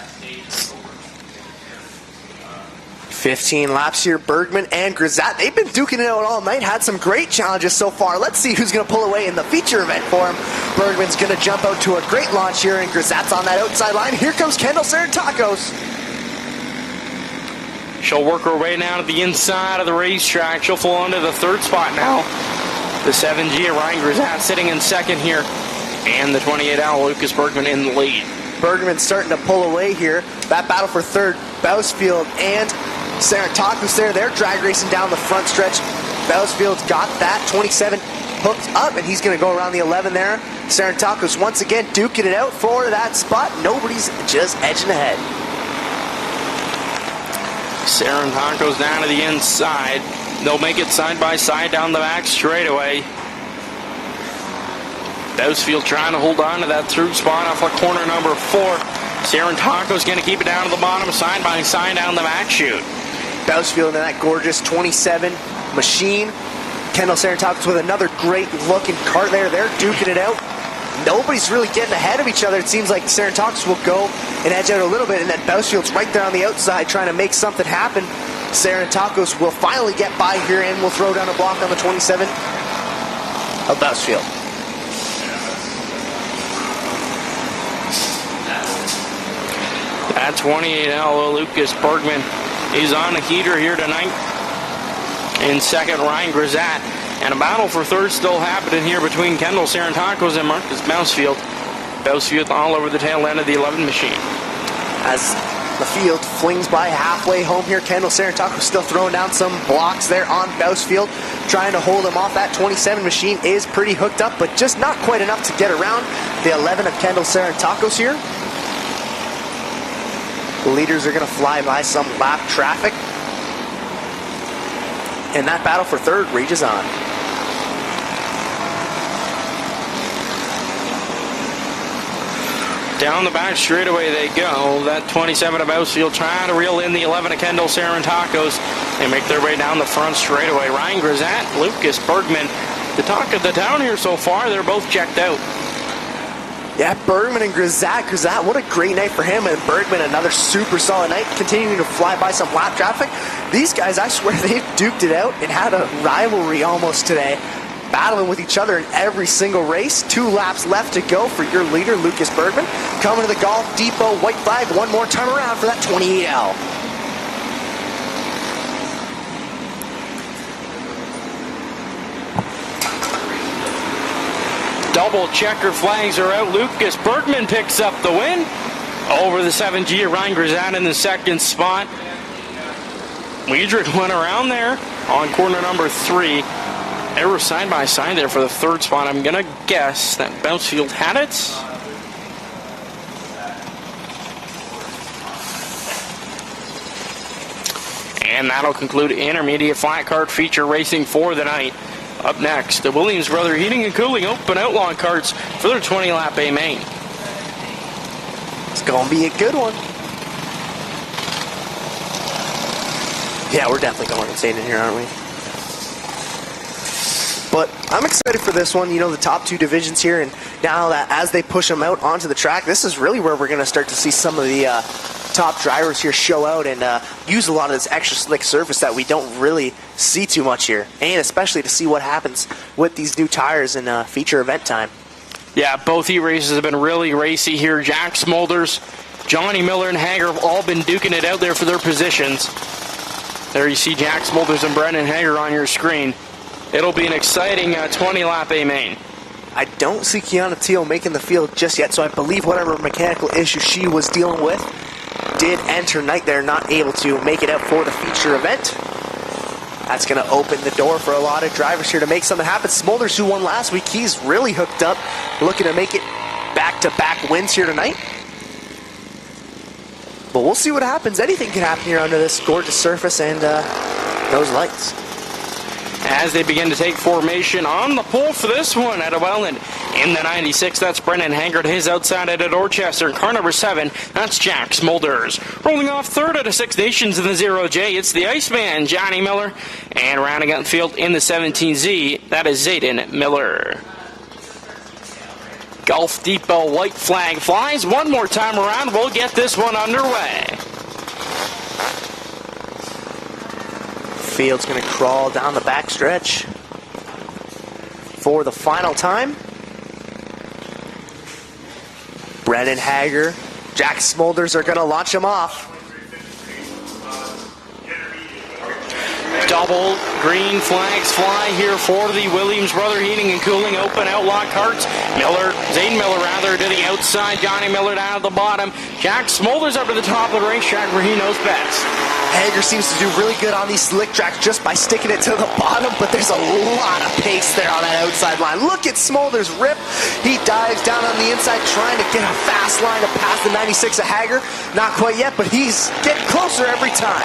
15 laps here, Bergman and Grisette. They've been duking it out all night, had some great challenges so far. Let's see who's going to pull away in the feature event for him. Bergman's going to jump out to a great launch here, and Grisette's on that outside line. Here comes Kendall Sarantakos. She'll work her way down to the inside of the racetrack. She'll fall into the 3rd spot now. The 7G of Ryan Grisette sitting in second here. And the 28L, Lucas Bergman in the lead. Bergman's starting to pull away here. That battle for third, Bousfield and Sarantakos there. They're drag racing down the front stretch. Bousfield's got that 27 hooked up, and he's going to go around the 11 there. Sarantakos once again duking it out for that spot. Nobody's just edging ahead. Sarantakos down to the inside. They'll make it side by side down the back straightaway. Bousfield trying to hold on to that third spot off of corner number 4. Sarantakos going to keep it down to the bottom, side by side down the back chute. Bousfield in that gorgeous 27 machine. Kendall Sarantakos with another great looking cart there. They're duking it out. Nobody's really getting ahead of each other. It seems like Sarantakos will go and edge out a little bit, and then Bousfield's right there on the outside trying to make something happen. Sarantakos will finally get by here and will throw down a block on the 27 of Bousfield. That 28L Lucas Bergman is on a heater here tonight. in second, Ryan Grisat. And a battle for third still happening here between Kendall Sarantakos and Marcus Bousfield. Bousfield all over the tail end of the 11 machine. As the field flings by halfway home here, Kendall Sarantakos still throwing down some blocks there on Bousfield, trying to hold him off. That 27 machine is pretty hooked up, but just not quite enough to get around the 11 of Kendall Sarantakos here. The leaders are going to fly by some lap traffic. And that battle for third rages on. Down the back straightaway they go. That 27 of Bousfield trying to reel in the 11 of Kendall Sarantakos. They make their way down the front straightaway. Ryan Grisat, Lucas Bergman, the talk of the town here so far. They're both checked out. Yeah, Bergman and Grisat, what a great night for him. And Bergman, another super solid night, continuing to fly by some lap traffic. These guys, I swear, they've duked it out and had a rivalry almost today, battling with each other in every single race. 2 laps left to go for your leader, Lucas Bergman. Coming to the Golf Depot white flag one more time around for that 28L. Double checker flags are out. Lucas Bergman picks up the win over the 7G. Ryan Grisat in the second spot. Weidrich went around there on corner number 3. They were side by side there for the third spot. I'm going to guess that Bousfield had it. And that'll conclude intermediate flat kart feature racing for the night. Up next, the Williams Brother Heating and Cooling Open Outlaw Karts for their 20-lap A main. It's going to be a good one. Yeah, we're definitely going insane in here, aren't we? But I'm excited for this one. You know, the top 2 divisions here, and now that as they push them out onto the track, this is really where we're going to start to see some of the top drivers here show out and use a lot of this extra slick surface that we don't really see too much here, and especially to see what happens with these new tires in feature event time. Yeah, both heat races have been really racy here. Jack Smolders, Johnny Miller, and Hager have all been duking it out there for their positions. There you see Jack Smolders and Brendan Hager on your screen. It'll be an exciting 20-lap A main. I don't see Kiana Teal making the field just yet, so I believe whatever mechanical issue she was dealing with did end her night there, not able to make it out for the feature event. That's going to open the door for a lot of drivers here to make something happen. Smolders, who won last week, he's really hooked up, looking to make it back-to-back wins here tonight. But we'll see what happens. Anything can happen here under this gorgeous surface and those lights. As they begin to take formation on the pole for this one at Welland. In the 96, that's Brendan Hager to his outside at Dorchester. Car number 7, that's Jack Smolders. Rolling off third out of 6 Nations in the 0J, it's the Iceman, Johnny Miller. And rounding out the field in the 17Z, that is Zayden Miller. Golf Depot white flag flies one more time around. We'll get this one underway. Field's going to crawl down the backstretch for the final time. Brendan Hager, Jack Smolders are going to launch him off. Double green flags fly here for the Williams Brother Heating and Cooling Open Outlaw Karts. Zayden Miller rather to the outside, Johnny Miller down at the bottom. Jack Smolders up to the top of the racetrack where he knows best. Hager seems to do really good on these slick tracks just by sticking it to the bottom, but there's a lot of pace there on that outside line. Look at Smolders rip. He dives down on the inside trying to get a fast line to pass the 96 of Hager. Not quite yet, but he's getting closer every time.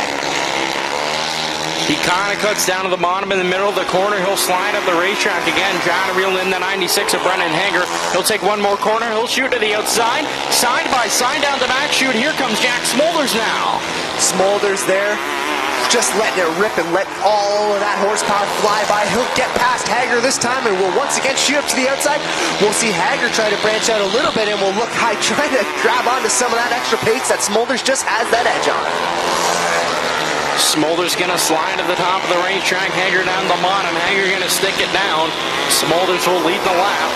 He kind of cuts down to the bottom in the middle of the corner. He'll slide up the racetrack again, trying to reel in the 96 of Brendan Hager. He'll take one more corner. He'll shoot to the outside. Side by side down the back chute. Here comes Jack Smolders now. Smolders there, just letting it rip and let all of that horsepower fly by. He'll get past Hager this time and will once again shoot up to the outside. We'll see Hager try to branch out a little bit and will look high, trying to grab onto some of that extra pace that Smolders just has that edge on it. Smolders going to slide to the top of the racetrack. Hager down the bottom. Hager going to stick it down. Smolders will lead the lap.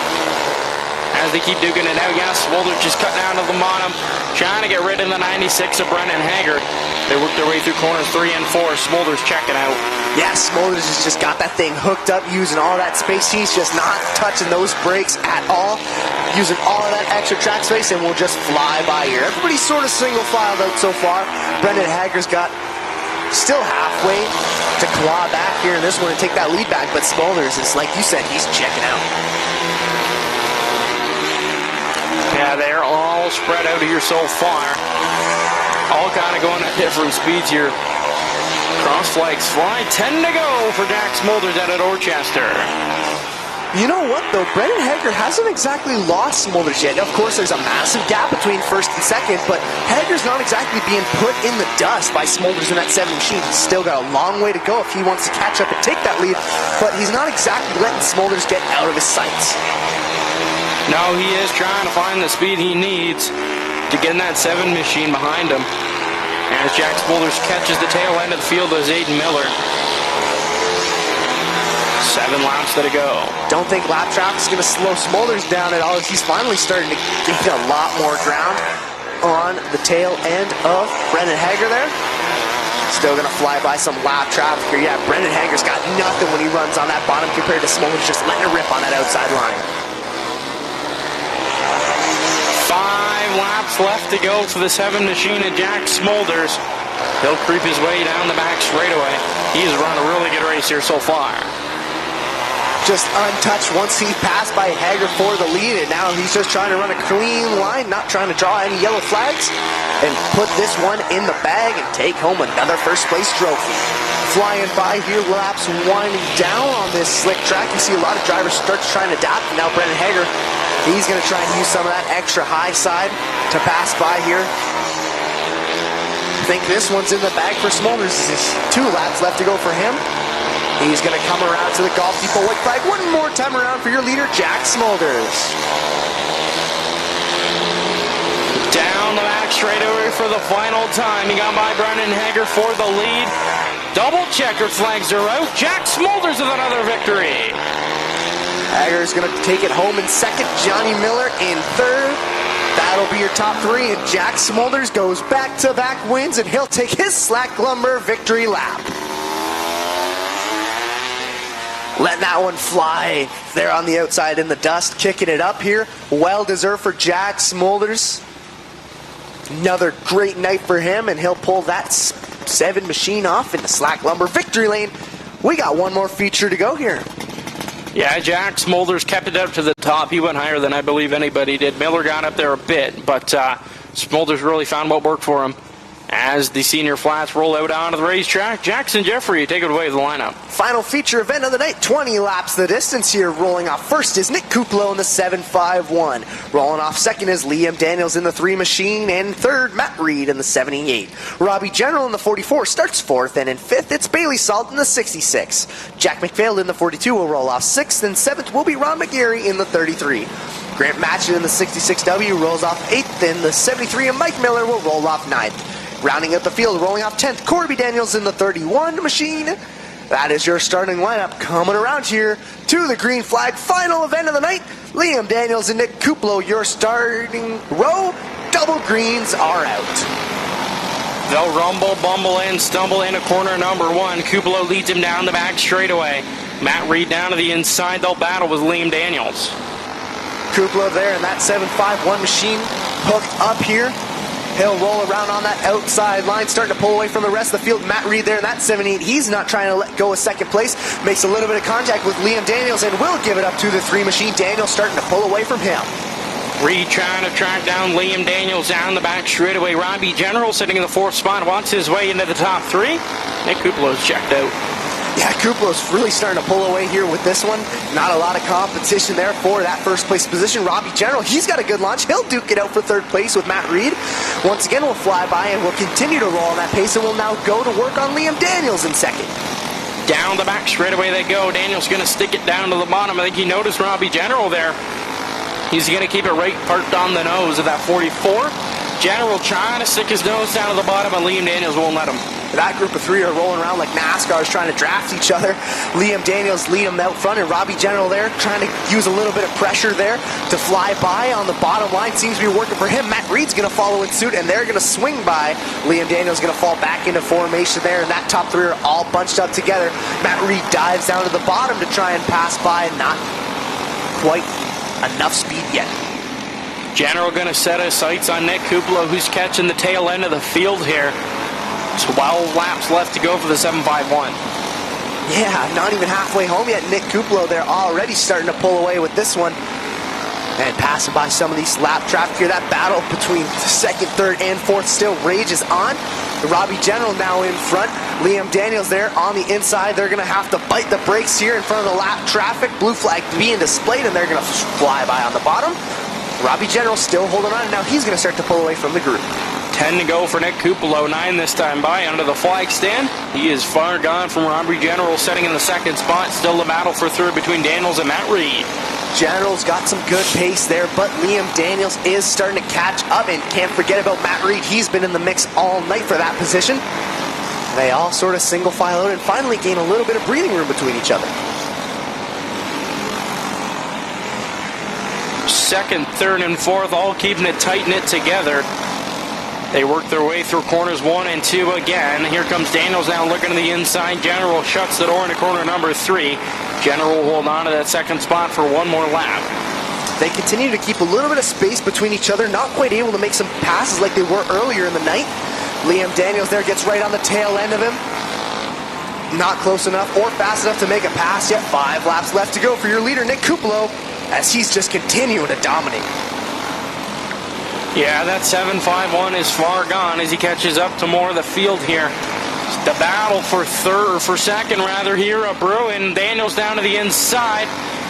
as they keep duking it out. Yes, Smolders just cut down to the bottom, trying to get rid of the 96 of Brendan Hager. They work their way through corners 3 and 4. Smolders checking out. Yeah, Smolders has just got that thing hooked up, using all that space. He's just not touching those brakes at all, using all of that extra track space, and will just fly by here. Everybody's sort of single filed out so far. Brendan Hager's got still halfway to claw back here in this one and take that lead back, but Smolders is, like you said, he's checking out. Yeah, they're all spread out here so far. All kind of going at different speeds here. Cross flags fly. 10 to go for Jack Smolders out at Orchester. You know what, though? Brendan Hager hasn't exactly lost Smolders yet. Of course, there's a massive gap between first and second, but Hager's not exactly being put in the dust by Smolders in that 7 machine. He's still got a long way to go if he wants to catch up and take that lead, but he's not exactly letting Smolders get out of his sights. No, he is trying to find the speed he needs to get in that 7 machine behind him. As Jack Smolders catches the tail end of the field as Aiden Miller. 7 laps to go. Don't think lap traffic's going to slow Smolders down at all. He's finally starting to gain a lot more ground on the tail end of Brendan Hager there. Still going to fly by some lap traffic here. Yeah, Brendan Hager's got nothing when he runs on that bottom compared to Smolders just letting it rip on that outside line. 5 laps left to go for the 7 machine of Jack Smolders. He'll creep his way down the back straightaway. He's run a really good race here so far. Just untouched once he passed by Hager for the lead, and now he's just trying to run a clean line, not trying to draw any yellow flags, and put this one in the bag and take home another first place trophy. Flying by here, laps winding down on this slick track. You see a lot of drivers start trying to adapt, and now Brendan Hager, he's going to try and use some of that extra high side to pass by here. I think this one's in the bag for Smolders. There's 2 laps left to go for him. He's going to come around to the Golf Depot white flag one more time around for your leader, Jack Smolders. Down the back straightaway for the final time. He got by Brendan Hager for the lead. Double checker flags are out. Jack Smolders with another victory. Hager's going to take it home in second. Johnny Miller in third. That'll be your top 3. And Jack Smolders goes back-to-back wins, and he'll take his Slack Lumber victory lap. Letting that one fly there on the outside in the dust. Kicking it up here. Well-deserved for Jack Smolders. Another great night for him, and he'll pull that 7 machine off in the Slack Lumber victory lane. We got one more feature to go here. Yeah, Jack Smolders kept it up to the top. He went higher than I believe anybody did. Miller got up there a bit, but Smolders really found what worked for him. As the senior flats roll out onto the racetrack, Jackson Jeffrey, take it away with the lineup. Final feature event of the night, 20 laps the distance here. Rolling off first is Nick Kuplo in the 751. Rolling off second is Liam Daniels in the 3 machine, and third, Matt Reed in the 78. Robbie General in the 44 starts fourth, and in fifth, it's Bailey Salt in the 66. Jack McPhail in the 42 will roll off sixth, and seventh will be Ron McGarry in the 33. Grant Matchett in the 66W rolls off 8th, and the 73, and Mike Miller will roll off 9th. Rounding out the field, rolling off 10th, Corby Daniels in the 31 machine. That is your starting lineup coming around here to the green flag final event of the night. Liam Daniels and Nick Kuplo, your starting row. Double greens are out. They'll rumble, bumble in, stumble into corner number 1. Kuplo leads him down the back straightaway. Matt Reed down to the inside. They'll battle with Liam Daniels. Kuplo there in that 751 machine, hooked up here. He'll roll around on that outside line, starting to pull away from the rest of the field. Matt Reed there in that 78. He's not trying to let go of second place. Makes a little bit of contact with Liam Daniels and will give it up to the 3 machine. Daniels starting to pull away from him. Reed trying to track down Liam Daniels down the back straightaway. Robbie General sitting in the 4th spot, wants his way into the top 3. Nick Kuplo's checked out. Yeah, Kuplo's really starting to pull away here with this one. Not a lot of competition there for that first place position. Robbie General, he's got a good launch. He'll duke it out for 3rd place with Matt Reed. Once again, we'll fly by and we'll continue to roll on that pace, and we'll now go to work on Liam Daniels in second. Down the back straightaway they go. Daniels going to stick it down to the bottom. I think he noticed Robbie General there. He's going to keep it right parked on the nose of that 44. General trying to stick his nose down to the bottom, and Liam Daniels won't let him. That group of three are rolling around like NASCARs trying to draft each other. Liam Daniels lead him out front, and Robbie General there trying to use a little bit of pressure there to fly by on the bottom line. Seems to be working for him. Matt Reed's going to follow in suit, and they're going to swing by. Liam Daniels going to fall back into formation there, and that top three are all bunched up together. Matt Reed dives down to the bottom to try and pass by. Not quite enough speed yet. General going to set his sights on Nick Kuplo, who's catching the tail end of the field here. 12 laps left to go for the 751. Yeah, not even halfway home yet. Nick Kuplo there already starting to pull away with this one. And passing by some of these lap traffic here. That battle between second, third, and fourth still rages on. Robbie General now in front. Liam Daniels there on the inside. They're going to have to bite the brakes here in front of the lap traffic. Blue flag being displayed, and they're going to fly by on the bottom. Robbie General still holding on, and now he's going to start to pull away from the group. 10 to go for Nick Kuplo, 9 this time by under the flag stand. He is far gone from Robbie General, sitting in the second spot. Still the battle for third between Daniels and Matt Reed. General's got some good pace there, but Liam Daniels is starting to catch up, and can't forget about Matt Reed. He's been in the mix all night for that position. They all sort of single file out and finally gain a little bit of breathing room between each other. Second, third, and fourth all keeping it tight-knit together. They work their way through corners 1 and 2 again. Here comes Daniels now looking to the inside. General shuts the door into corner number 3. General will hold on to that second spot for one more lap. They continue to keep a little bit of space between each other, not quite able to make some passes like they were earlier in the night. Liam Daniels there gets right on the tail end of him. Not close enough or fast enough to make a pass yet. 5 laps left to go for your leader, Nick Kuplo, as he's just continuing to dominate. Yeah, that 751 is far gone as he catches up to more of the field here. The battle for second here, brewing. Daniels down to the inside.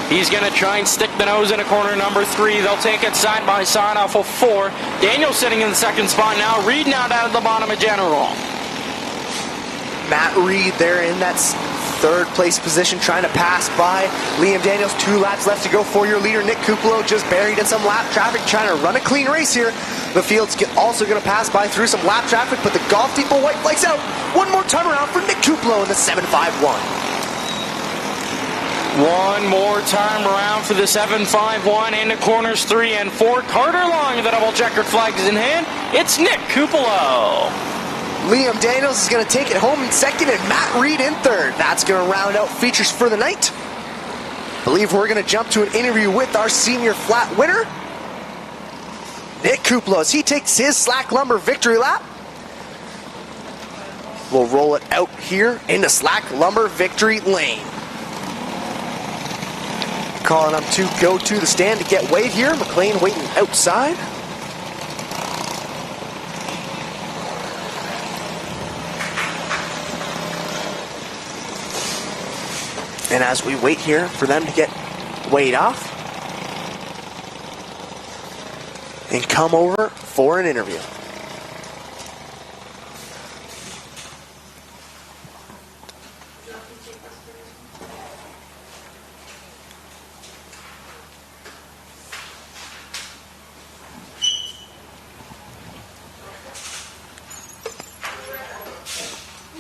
He's going to try and stick the nose into corner number 3. They'll take it side by side off of 4. Daniels sitting in the second spot now. Reed now down at the bottom of General. Matt Reed there in that third place position trying to pass by Liam Daniels. 2 laps left to go for your leader, Nick Kuplo, just buried in some lap traffic, trying to run a clean race here. The field's also going to pass by through some lap traffic, but the golf depot white flags out. One more time around for Nick Kuplo in the 751. One more time around for the 751 into corners 3 and 4. Carter Long, the double checkered flag is in hand. It's Nick Kuplo. Liam Daniels is going to take it home in second, and Matt Reed in third. That's going to round out features for the night. I believe we're going to jump to an interview with our senior flat winner, Nick Kuplo, as he takes his Slack Lumber victory lap. We'll roll it out here into Slack Lumber victory lane. Calling him to go to the stand to get weighed here. McLean waiting outside. And as we wait here for them to get weighed off and come over for an interview.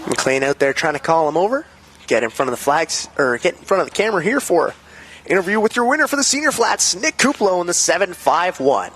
McLean out there trying to call him over. Get in front of the flags, or get in front of the camera here for an interview with your winner for the senior flats, Nick Kuplo in the 751.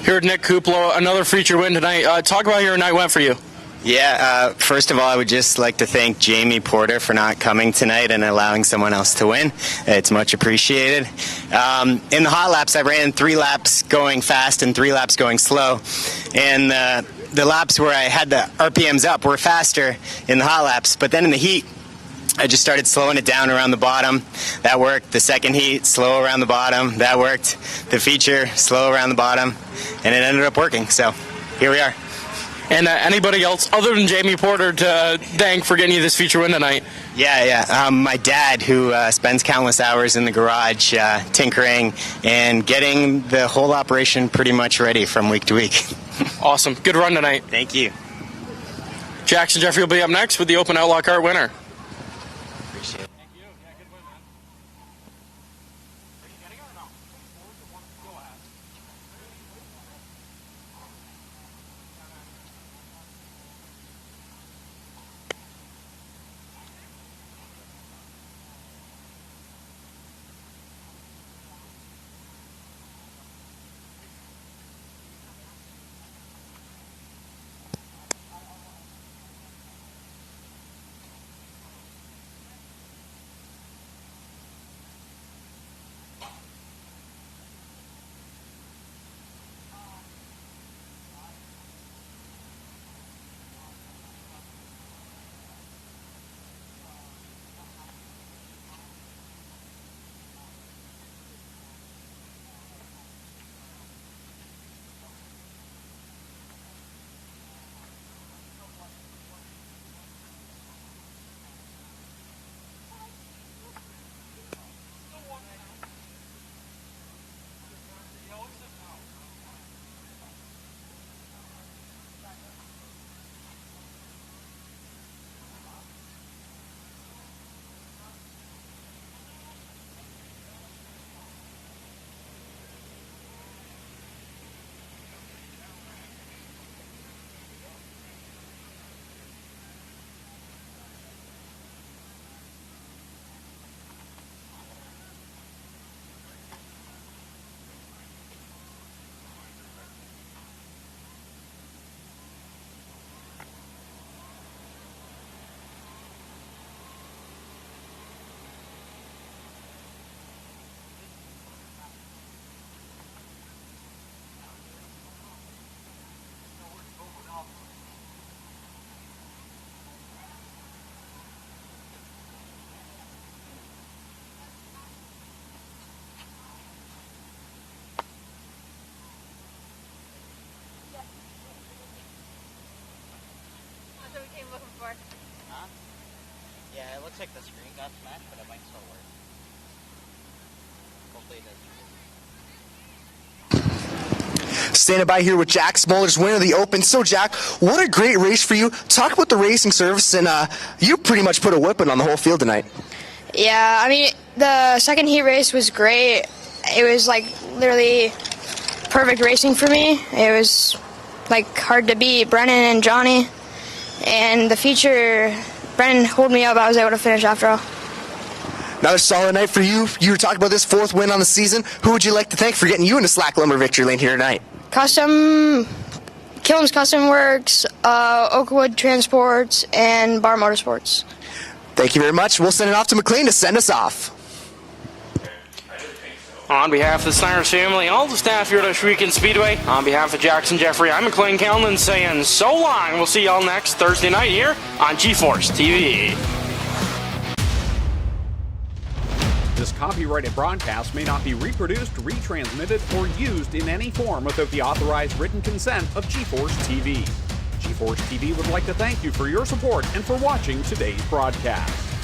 Here at Nick Kuplo, another feature win tonight. Talk about how your night went for you. Yeah, first of all, I would just like to thank Jamie Porter for not coming tonight and allowing someone else to win. It's much appreciated. In the hot laps, I ran 3 laps going fast and 3 laps going slow. And the laps where I had the RPMs up were faster in the hot laps. But then in the heat, I just started slowing it down around the bottom. That worked. The second heat, slow around the bottom. That worked. The feature, slow around the bottom. And it ended up working. So here we are. And anybody else other than Jamie Porter to thank for getting you this feature win tonight? Yeah. My dad, who spends countless hours in the garage tinkering and getting the whole operation pretty much ready from week to week. Awesome. Good run tonight. Thank you. Jackson Jeffrey will be up next with the Open Outlaw Kart winner. Appreciate it. Looking for? Huh? Yeah, it looks like the screen got smashed, but it might still work. Hopefully it does. Standing by here with Jack Smoller's winner of the Open. So, Jack, what a great race for you. Talk about the racing service, and you pretty much put a whipping on the whole field tonight. Yeah, I mean, the second heat race was great. It was like literally perfect racing for me. It was like hard to beat Brennan and Johnny. And the feature, Brennan hold me up. I was able to finish after all. Another solid night for you. You were talking about this 4th win on the season. Who would you like to thank for getting you into Slack Lumber victory lane here tonight? Killam's Custom Works, Oakwood Transports, and Bar Motorsports. Thank you very much. We'll send it off to McLean to send us off. On behalf of the Snyders family, all the staff here at Ohsweken Speedway, on behalf of Jackson Jeffrey, I'm McLean Callan saying so long. We'll see y'all next Thursday night here on GeForce TV. This copyrighted broadcast may not be reproduced, retransmitted, or used in any form without the authorized written consent of GeForce TV. GeForce TV would like to thank you for your support and for watching today's broadcast.